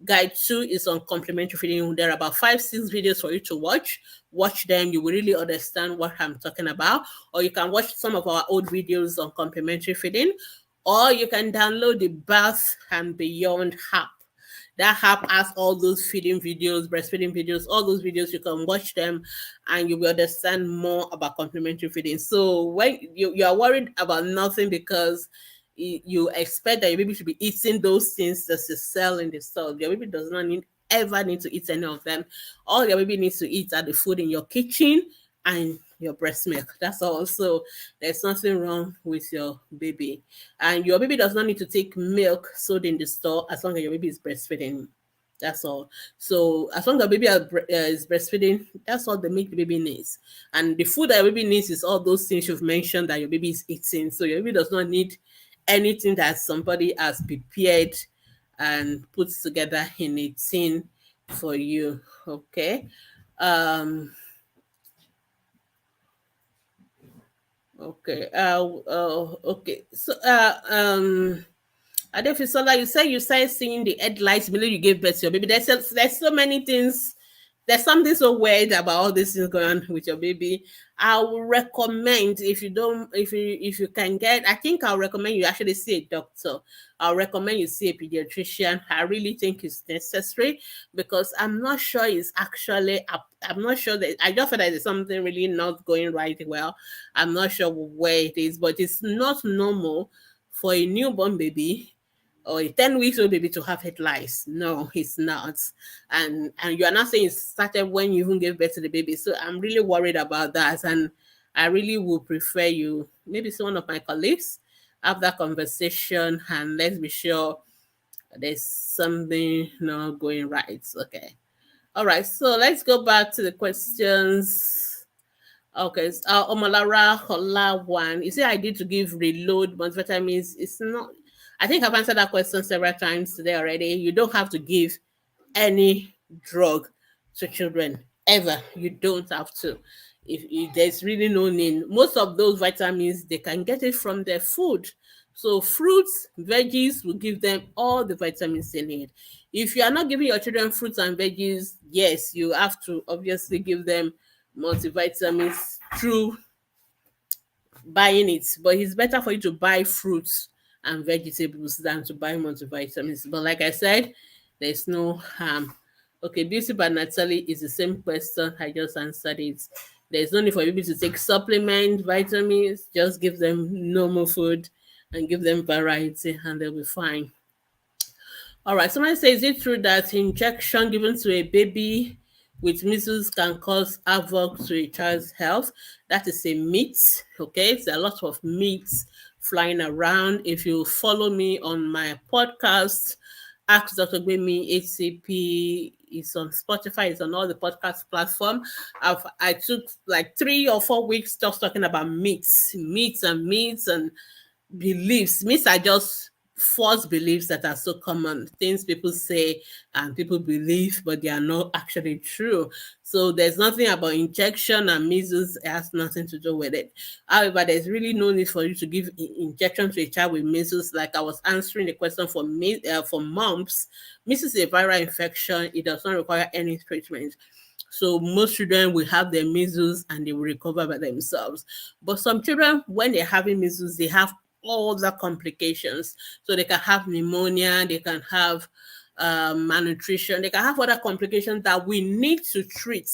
Guide 2 is on complementary feeding. There are about 5-6 videos for you to watch. Watch them, you will really understand what I'm talking about. Or you can watch some of our old videos on complementary feeding, or you can download the Birth and Beyond app. That app has all those feeding videos, breastfeeding videos, all those videos. You can watch them and you will understand more about complementary feeding. So when you are worried about nothing because you expect that your baby should be eating those things that they sell in the store, your baby does not ever need to eat any of them. All your baby needs to eat are the food in your kitchen and your breast milk. That's all. So there's nothing wrong with your baby. And your baby does not need to take milk sold in the store as long as your baby is breastfeeding. That's all. So as long as the baby is breastfeeding, that's all the milk the baby needs. And the food that your baby needs is all those things you've mentioned that your baby is eating. So your baby does not need anything that somebody has prepared and put together in a tin for you. Okay. Um, okay. Okay. So Adefisola, you started seeing the headlights below you gave birth to your baby. There's so many things. There's something so weird about all these things going on with your baby. I will recommend, if you don't, if you can get, I think I'll recommend you actually see a doctor. I'll recommend you see a pediatrician. I really think it's necessary because I'm not sure it's actually. I'm not sure that I just feel that there's something really not going right well. I'm not sure where it is, but it's not normal for a newborn baby or a 10 weeks old baby to have head lice. No, it's not. And you are not saying it started when you even gave birth to the baby. So I'm really worried about that. And I really would prefer you, maybe see one of my colleagues, have that conversation and let's be sure there's something not going right. Okay. All right. So let's go back to the questions. Okay, Omolara Hola one. You say I need to give reload multivitamins. It's not. I think I've answered that question several times today already. You don't have to give any drug to children ever. You don't have to. If there's really no need, most of those vitamins they can get it from their food. So fruits, veggies will give them all the vitamins they need. If you are not giving your children fruits and veggies, yes, you have to obviously give them multivitamins through buying it, but it's better for you to buy fruits and vegetables than to buy multivitamins. But like I said, there's no harm. Okay, Beauty by Natalie is the same question. I just answered it. There's no need for people to take supplement vitamins. Just give them normal food and give them variety, and they'll be fine. All right. Somebody says, is it true that injection given to a baby with measles can cause havoc to a child's health? That is a myth. Okay. There are a lot of myths flying around. If you follow me on my podcast, Ask Dr. Gbemi ACP is on Spotify, it's on all the podcast platform. I took like 3 or 4 weeks just talking about myths and beliefs. Myths are just false beliefs that are so common, things people say and people believe, but they are not actually true. So there's nothing about injection and measles, it has nothing to do with it. However, there's really no need for you to give injection to a child with measles. Like I was answering the question for mumps. Measles is a viral infection, it does not require any treatment. So most children will have their measles and they will recover by themselves. But some children, when they're having measles, they have all the complications. So they can have pneumonia, they can have malnutrition, they can have other complications that we need to treat.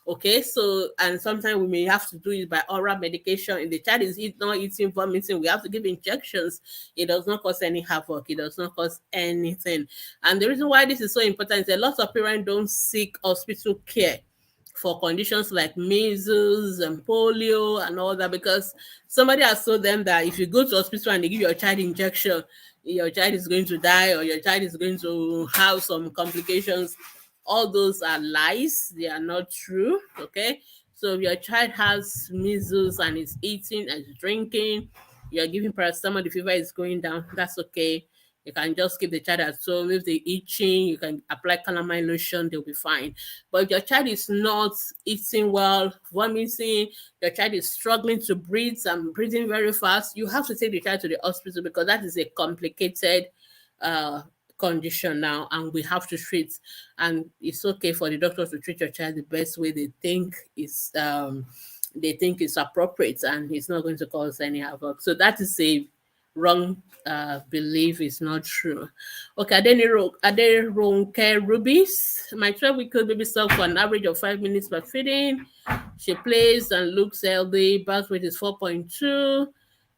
Okay, so and sometimes we may have to do it by oral medication. If the child is not eating, vomiting, we have to give injections. It does not cause any havoc, it does not cause anything. And the reason why this is so important is a lot of parents don't seek hospital care for conditions like measles and polio and all that because somebody has told them that if you go to hospital and they give your child injection, your child is going to die or your child is going to have some complications. All those are lies. They are not true. Okay. So if your child has measles and is eating and is drinking, you're giving paracetamol, the fever is going down, that's okay. You can just keep the child at home. If they're itching, you can apply calamine lotion, they'll be fine. But if your child is not eating well, vomiting, your child is struggling to breathe and breathing very fast, you have to take the child to the hospital because that is a complicated uh, condition now, and we have to treat. And it's okay for the doctor to treat your child the best way they think is appropriate, and it's not going to cause any havoc. So that is a wrong belief, is not true. Okay, Aderonke Rubies. My 12-week-old baby sucks for an average of 5 minutes per feeding. She plays and looks healthy. Birth weight is 4.2.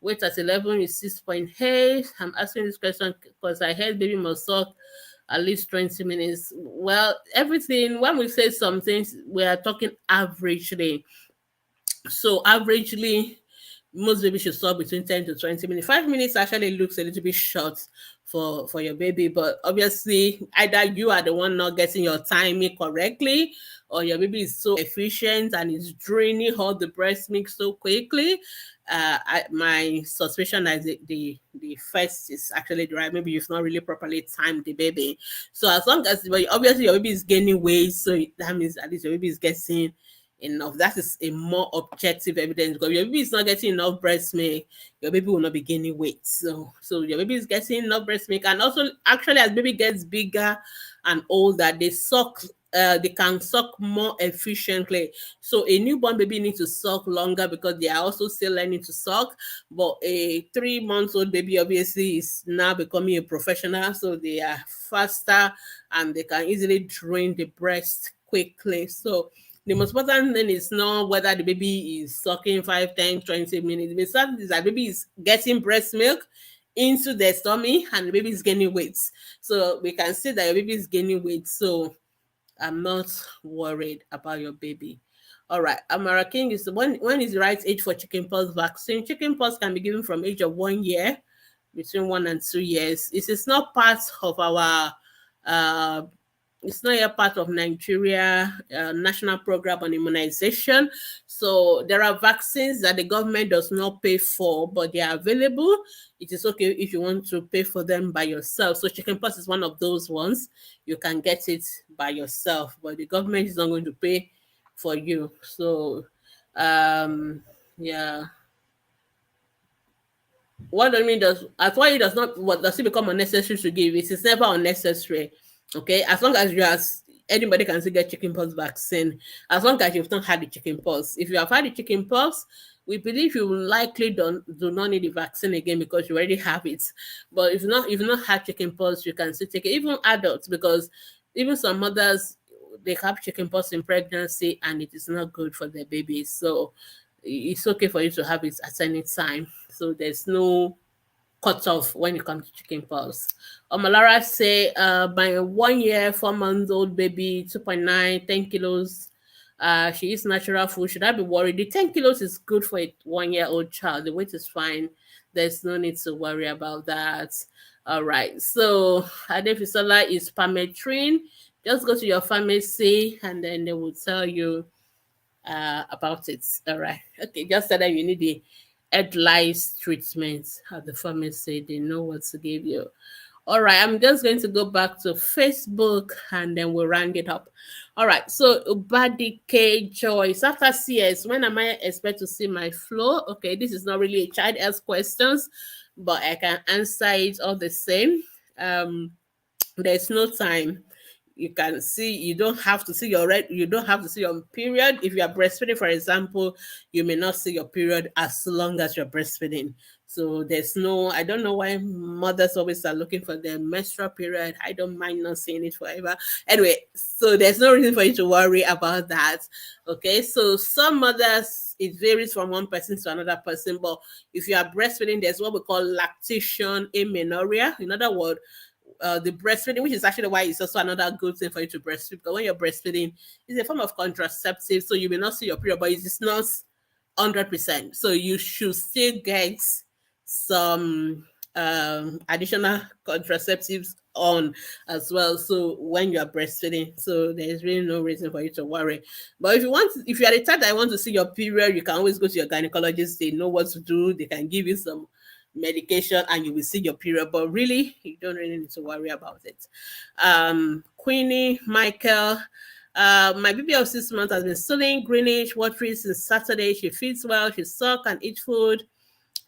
Weight at 11 is 6.8. I'm asking this question because I heard baby must suck at least 20 minutes. Well, everything, when we say something, we are talking averagely. So averagely, most babies should stop between 10 to 20 minutes. 5 minutes actually looks a little bit short for your baby, but obviously either you are the one not getting your timing correctly or your baby is so efficient and is draining all the breast milk so quickly, my suspicion is the first is actually the right. Maybe you've not really properly timed the baby. So as long as, well, obviously your baby is gaining weight, so that means at least your baby is getting enough. That is a more objective evidence, because your baby is not getting enough breast milk, your baby will not be gaining weight. So your baby is getting enough breast milk, and also actually as baby gets bigger and older, they can suck more efficiently. So a newborn baby needs to suck longer because they are also still learning to suck. But a 3 months old baby obviously is now becoming a professional, so they are faster and they can easily drain the breast quickly. So the most important thing is not whether the baby is sucking 5, 10, 20 minutes. The important is that baby is getting breast milk into their stomach and the baby is gaining weight. So we can see that your baby is gaining weight. So I'm not worried about your baby. All right, Amara King is when is the right age for chickenpox vaccine? Chickenpox can be given from age of 1 year, between 1 and 2 years. It is not part of our uh, it's not a part of Nigeria national program on immunization. So there are vaccines that the government does not pay for, but they are available. It is okay if you want to pay for them by yourself. So chickenpox is one of those ones. You can get it by yourself, but the government is not going to pay for you. So yeah. What do you mean does as why it does not what does it become unnecessary to give? It is never unnecessary. Okay, as long as you are anybody can still get chickenpox vaccine, as long as you've not had the chickenpox. If you have had the chickenpox, we believe you will likely do not need the vaccine again because you already have it. But if you've not had chickenpox, you can still take it, even adults, because even some mothers they have chickenpox in pregnancy and it is not good for their babies. So it's okay for you to have it at any time. So there's no cut off when it comes to chicken pox. Omalara say, my 1 year, 4 months old baby, 2.9, 10 kilos. She eats natural food. Should I be worried? The 10 kilos is good for a 1 year old child. The weight is fine. There's no need to worry about that. All right. So Gbemisola is permethrin. Just go to your pharmacy and then they will tell you about it. All right. Okay. Just say that you need the head lice treatment at the pharmacy. They know what to give you. All right. I'm just going to go back to Facebook and then we'll round it up. All right. So Ubadi K Joyce after CS, when am I expect to see my flow? Okay. This is not really a child health questions, but I can answer it all the same. There's no time. You can see, you don't have to see you don't have to see your period. If you are breastfeeding, for example, you may not see your period as long as you're breastfeeding. So there's no, I don't know why mothers always are looking for their menstrual period. I don't mind not seeing it forever. Anyway, so there's no reason for you to worry about that. Okay, so some mothers, it varies from one person to another person, but if you are breastfeeding, there's what we call lactation amenorrhea. In other words, the breastfeeding, which is actually why it's also another good thing for you to breastfeed, because when you're breastfeeding, it's a form of contraceptive, so you may not see your period, but it's not 100%. So you should still get some additional contraceptives on as well. So when you are breastfeeding, so there's really no reason for you to worry. But if you are the type that want to see your period, you can always go to your gynecologist. They know what to do. They can give you some medication and you will see your period, but really you don't really need to worry about it. Queenie Michael, my baby of 6 months has been stooling, greenish, watery since Saturday. She feeds well, she suck and eat food.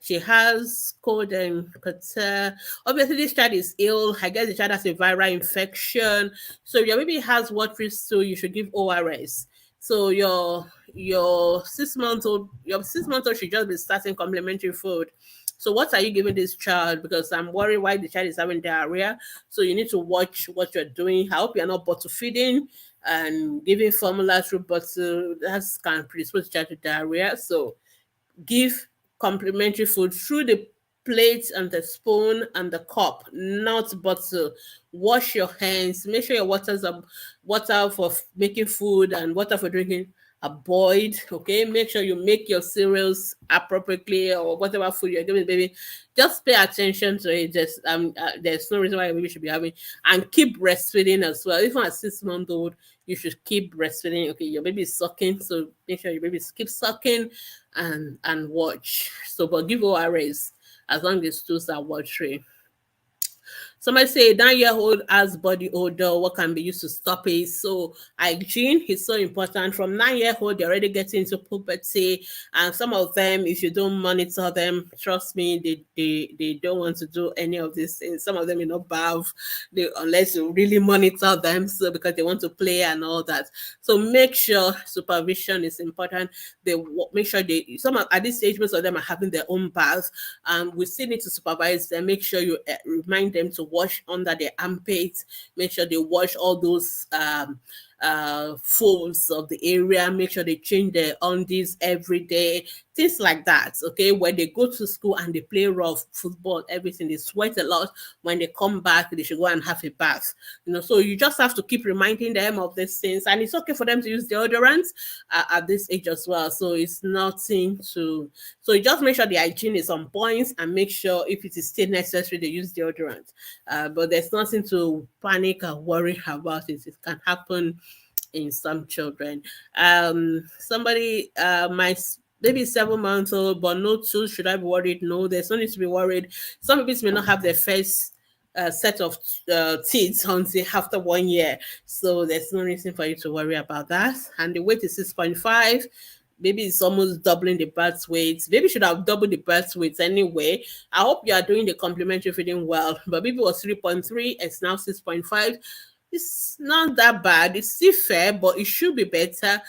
She has cold and catarrh. Obviously, this child is ill. I guess the child has a viral infection. So if your baby has watery stool, you should give ORS. So your 6 month old should just be starting complementary food. So what are you giving this child? Because I'm worried why the child is having diarrhea. So you need to watch what you're doing. I hope you're not bottle feeding and giving formula through bottle. That can predispose the child to diarrhea. So give complementary food through the plate and the spoon and the cup, not bottle. Wash your hands. Make sure your water for making food and water for drinking avoid. Okay, make sure you make your cereals appropriately, or whatever food you're giving the baby. Just pay attention to it. Just there's no reason why your baby should be having, and keep breastfeeding as well. Even at 6 months old, you should keep breastfeeding. Okay, your baby is sucking, so make sure your baby keeps sucking, and watch. So, but give ORS as long as stools are watery. Somebody say 9-year-old has body odor. What can be used to stop it? So hygiene is so important. From 9-year-old, they're already getting into puberty, and some of them, if you don't monitor them, trust me, they don't want to do any of these things. Some of them, bath, unless you really monitor them. So because they want to play and all that. So make sure supervision is important. Make sure at this age, most of them are having their own baths. We still need to supervise them. Make sure you remind them to wash under their armpits. Make sure they wash all those folds of the area. Make sure they change their undies every day. Things like that. Okay, when they go to school and they play rough football, everything, they sweat a lot. When they come back, they should go and have a bath. So you just have to keep reminding them of these things, and it's okay for them to use deodorant at this age as well. So it's nothing to. So you just make sure the hygiene is on point, and make sure if it is still necessary, they use deodorant. But there's nothing to panic or worry about it. It can happen in some children. Somebody, my baby is 7 months old, but no tooth. Should I be worried? No, there's no need to be worried. Some babies may not have their first set of teeth until after 1 year. So there's no reason for you to worry about that. And the weight is 6.5. Baby is almost doubling the birth weight. Baby should have doubled the birth weight anyway. I hope you are doing the complementary feeding well. But baby was 3.3, it's now 6.5. It's not that bad. It's still fair, but it should be better.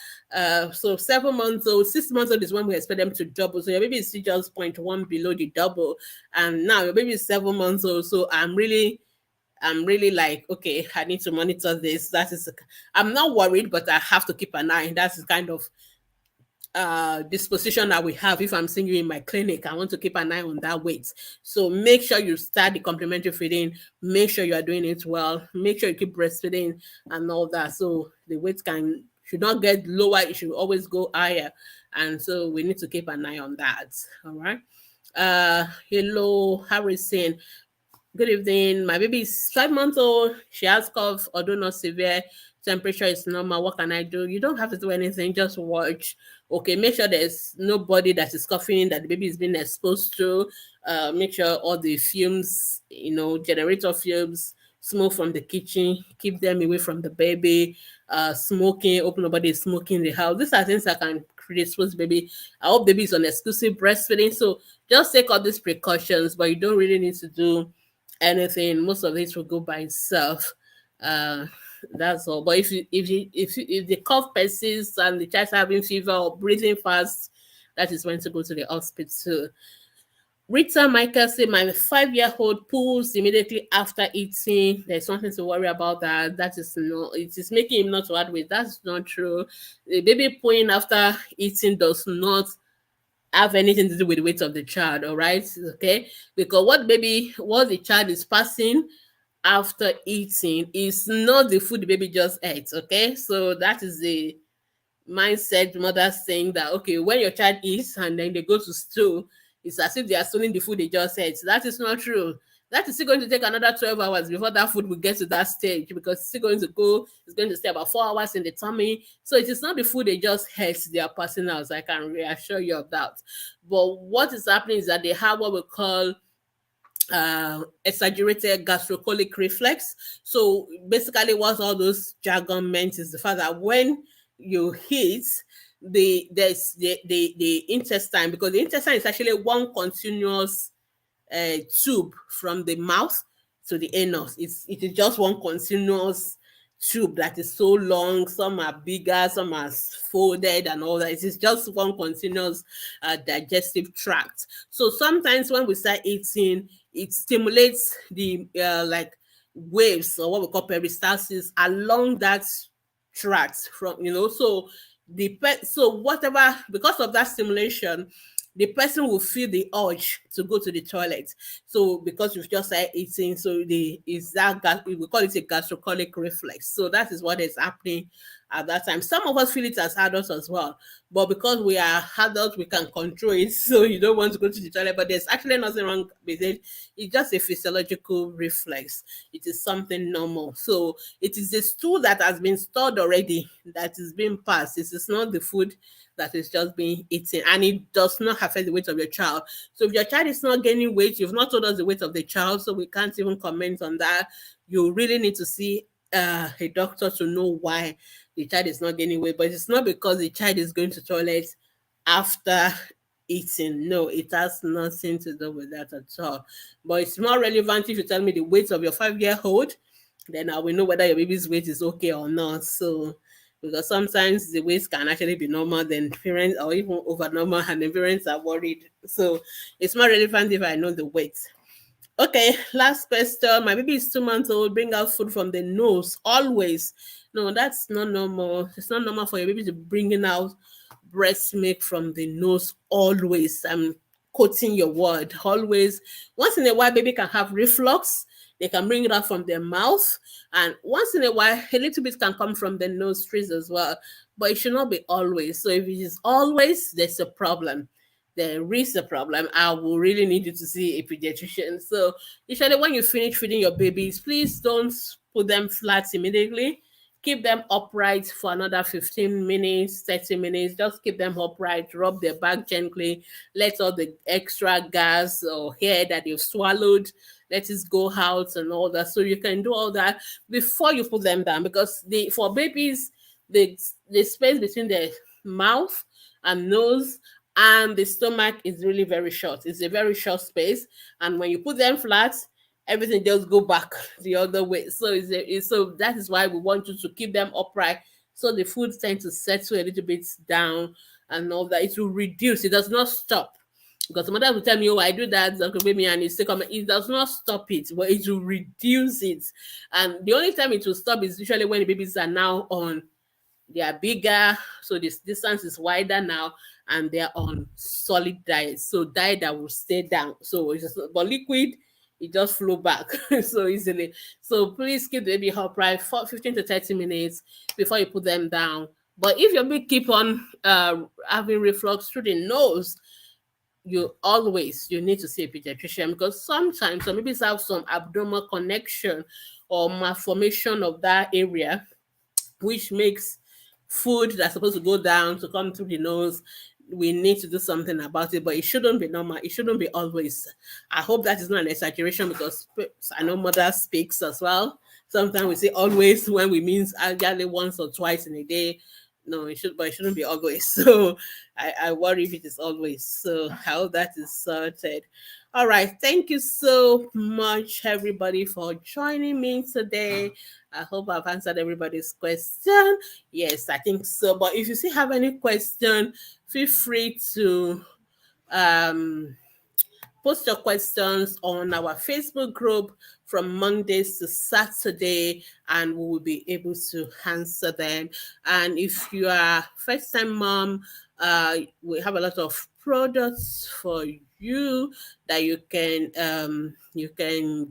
So 7 months old, 6 months old is when we expect them to double. So your baby is still just 0.1 below the double. And now your baby is 7 months old. So I'm really like, okay, I need to monitor this. I'm not worried, but I have to keep an eye. That's the kind of disposition that we have. If I'm seeing you in my clinic, I want to keep an eye on that weight. So make sure you start the complementary feeding. Make sure you are doing it well. Make sure you keep breastfeeding and all that. So the weight should not get lower. It should always go higher. And so we need to keep an eye on that. All right. Hello, Harrison. Good evening. My baby is 5 months old. She has cough, although not severe. Temperature is normal. What can I do? You don't have to do anything. Just watch. Okay, make sure there's nobody that is coughing that the baby is being exposed to. Make sure all the fumes, generator fumes, smoke from the kitchen, keep them away from the baby. Smoking, open nobody is smoking in the house. These are things that can predispose baby. I hope baby is on exclusive breastfeeding. So just take all these precautions, but you don't really need to do anything. Most of it will go by itself. That's all. But if the cough persists and the child's having fever or breathing fast, that is when to go to the hospital. Rita Michael said, my 5-year-old pools immediately after eating. There's nothing to worry about that. That is not, it is making him not to add weight. That's not true. The baby pooing after eating does not have anything to do with the weight of the child, all right? Okay? Because what the child is passing after eating is not the food the baby just ate, okay? So that is the mindset mothers saying that, okay, when your child eats and then they go to stool, it's as if they are stealing the food they just ate. So that is not true. That is still going to take another 12 hours before that food will get to that stage, because it's still going to go, it's going to stay about 4 hours in the tummy. So it is not the food they just ate they are passing out. I can reassure you of that. But what is happening is that they have what we call exaggerated gastrocolic reflex. So basically what all those jargon meant is the fact that when you eat, the intestine, because the intestine is actually one continuous tube from the mouth to the anus. It is just one continuous tube that is so long. Some are bigger, some are folded and all that. It is just one continuous digestive tract. So sometimes when we start eating, it stimulates the like waves, or what we call peristalsis, along that tract from, so so whatever, because of that stimulation, the person will feel the urge to go to the toilet. So because you've just started eating, so we call it a gastrocolic reflex. So that is what is happening at that time. Some of us feel it as adults as well, but because we are adults, we can control it. So you don't want to go to the toilet, but there's actually nothing wrong with it. It's just a physiological reflex. It is something normal. So it is the stool that has been stored already that is being passed. This is not the food that is just being eaten, and it does not affect the weight of your child. So if your child is not gaining weight, you've not told us the weight of the child, so we can't even comment on that. You really need to see a doctor to know why the child is not gaining weight. But it's not because the child is going to toilet after eating. No, it has nothing to do with that at all. But it's more relevant if you tell me the weight of your 5-year-old, then I will know whether your baby's weight is okay or not. So because sometimes the weight can actually be normal, then parents or even over normal, and the parents are worried. So it's more relevant if I know the weight. Okay, last question. My baby is 2 months old. Bring out food from the nose always. No, that's not normal. It's not normal for your baby to bringing out breast milk from the nose always. I'm quoting your word. Always. Once in a while, baby can have reflux. They can bring it out from their mouth, and once in a while, a little bit can come from the nostrils as well. But it should not be always. So if it is always, there's a problem. There is a problem. I will really need you to see a pediatrician. So usually when you finish feeding your babies, please don't put them flat immediately. Keep them upright for another 15 minutes, 30 minutes. Just keep them upright, rub their back gently, let all the extra gas or hair that you've swallowed, let it go out and all that. So you can do all that before you put them down, because for babies, the space between the mouth and nose and the stomach is really very short. It's a very short space, and when you put them flat, everything just go back the other way. So so that is why we want you to keep them upright, so the food tend to settle a little bit down and all that. It will reduce. It does not stop. Because some others will tell me, "Oh, I do that, Uncle Baby, and it's still coming." It does not stop it, but it will reduce it. And the only time it will stop is usually when the babies are now on, they are bigger, so this distance is wider now, and they're on solid diet. So diet that will stay down. So it's just, but liquid, it just flow back so easily. So please keep the baby upright for 15 to 30 minutes before you put them down. But if your baby keep on having reflux through the nose, you need to see a pediatrician, because sometimes some babies have some abdominal connection or malformation of that area, which makes food that's supposed to go down to come through the nose. We need to do something about it, but it shouldn't be normal. It shouldn't be always. I hope that is not an exaggeration, because I know mother speaks as well. Sometimes we say always when we mean ideally once or twice in a day. No, but it shouldn't be always. So I worry if it is always. So I hope that is sorted. All right. Thank you so much, everybody, for joining me today. I hope I've answered everybody's question. Yes, I think so. But if you still have any question, feel free to post your questions on our Facebook group from Mondays to Saturday, and we will be able to answer them. And if you are first-time mom, we have a lot of products for you that you can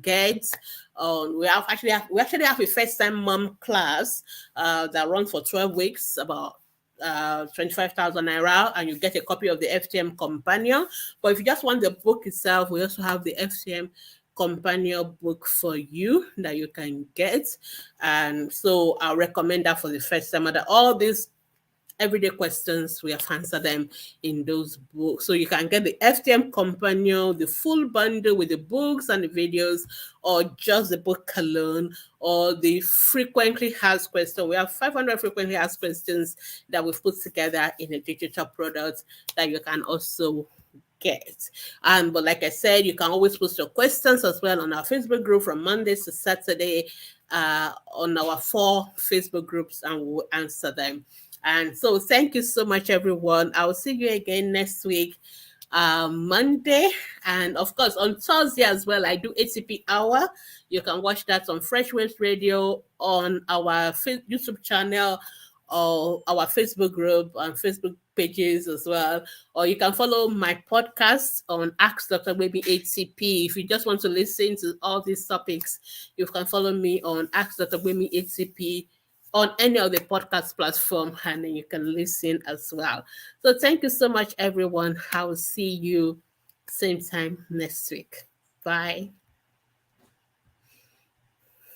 get. We actually have a first-time mom class that runs for 12 weeks, about 25,000 naira, and you get a copy of the FTM companion. But if you just want the book itself, we also have the FTM companion book for you that you can get. And so I'll recommend that for the first time. That all these everyday questions, we have answered them in those books. So you can get the FTM companion, the full bundle with the books and the videos, or just the book alone, or the frequently asked question. We have 500 frequently asked questions that we've put together in a digital product that you can also get. But like I said, you can always post your questions as well on our Facebook group from Mondays to Saturday on our 4 Facebook groups, and we'll answer them. And so thank you so much, everyone. I will see you again next week, Monday. And of course, on Thursday as well, I do ATP Hour. You can watch that on Fresh Waves Radio, on our YouTube channel, or our Facebook group and Facebook pages as well. Or you can follow my podcast on Ask Dr. Baby ATP. If you just want to listen to all these topics, you can follow me on Ask Dr. Baby ATP on any of the podcast platform, and then you can listen as well. So thank you so much, everyone. I will see you same time next week. Bye.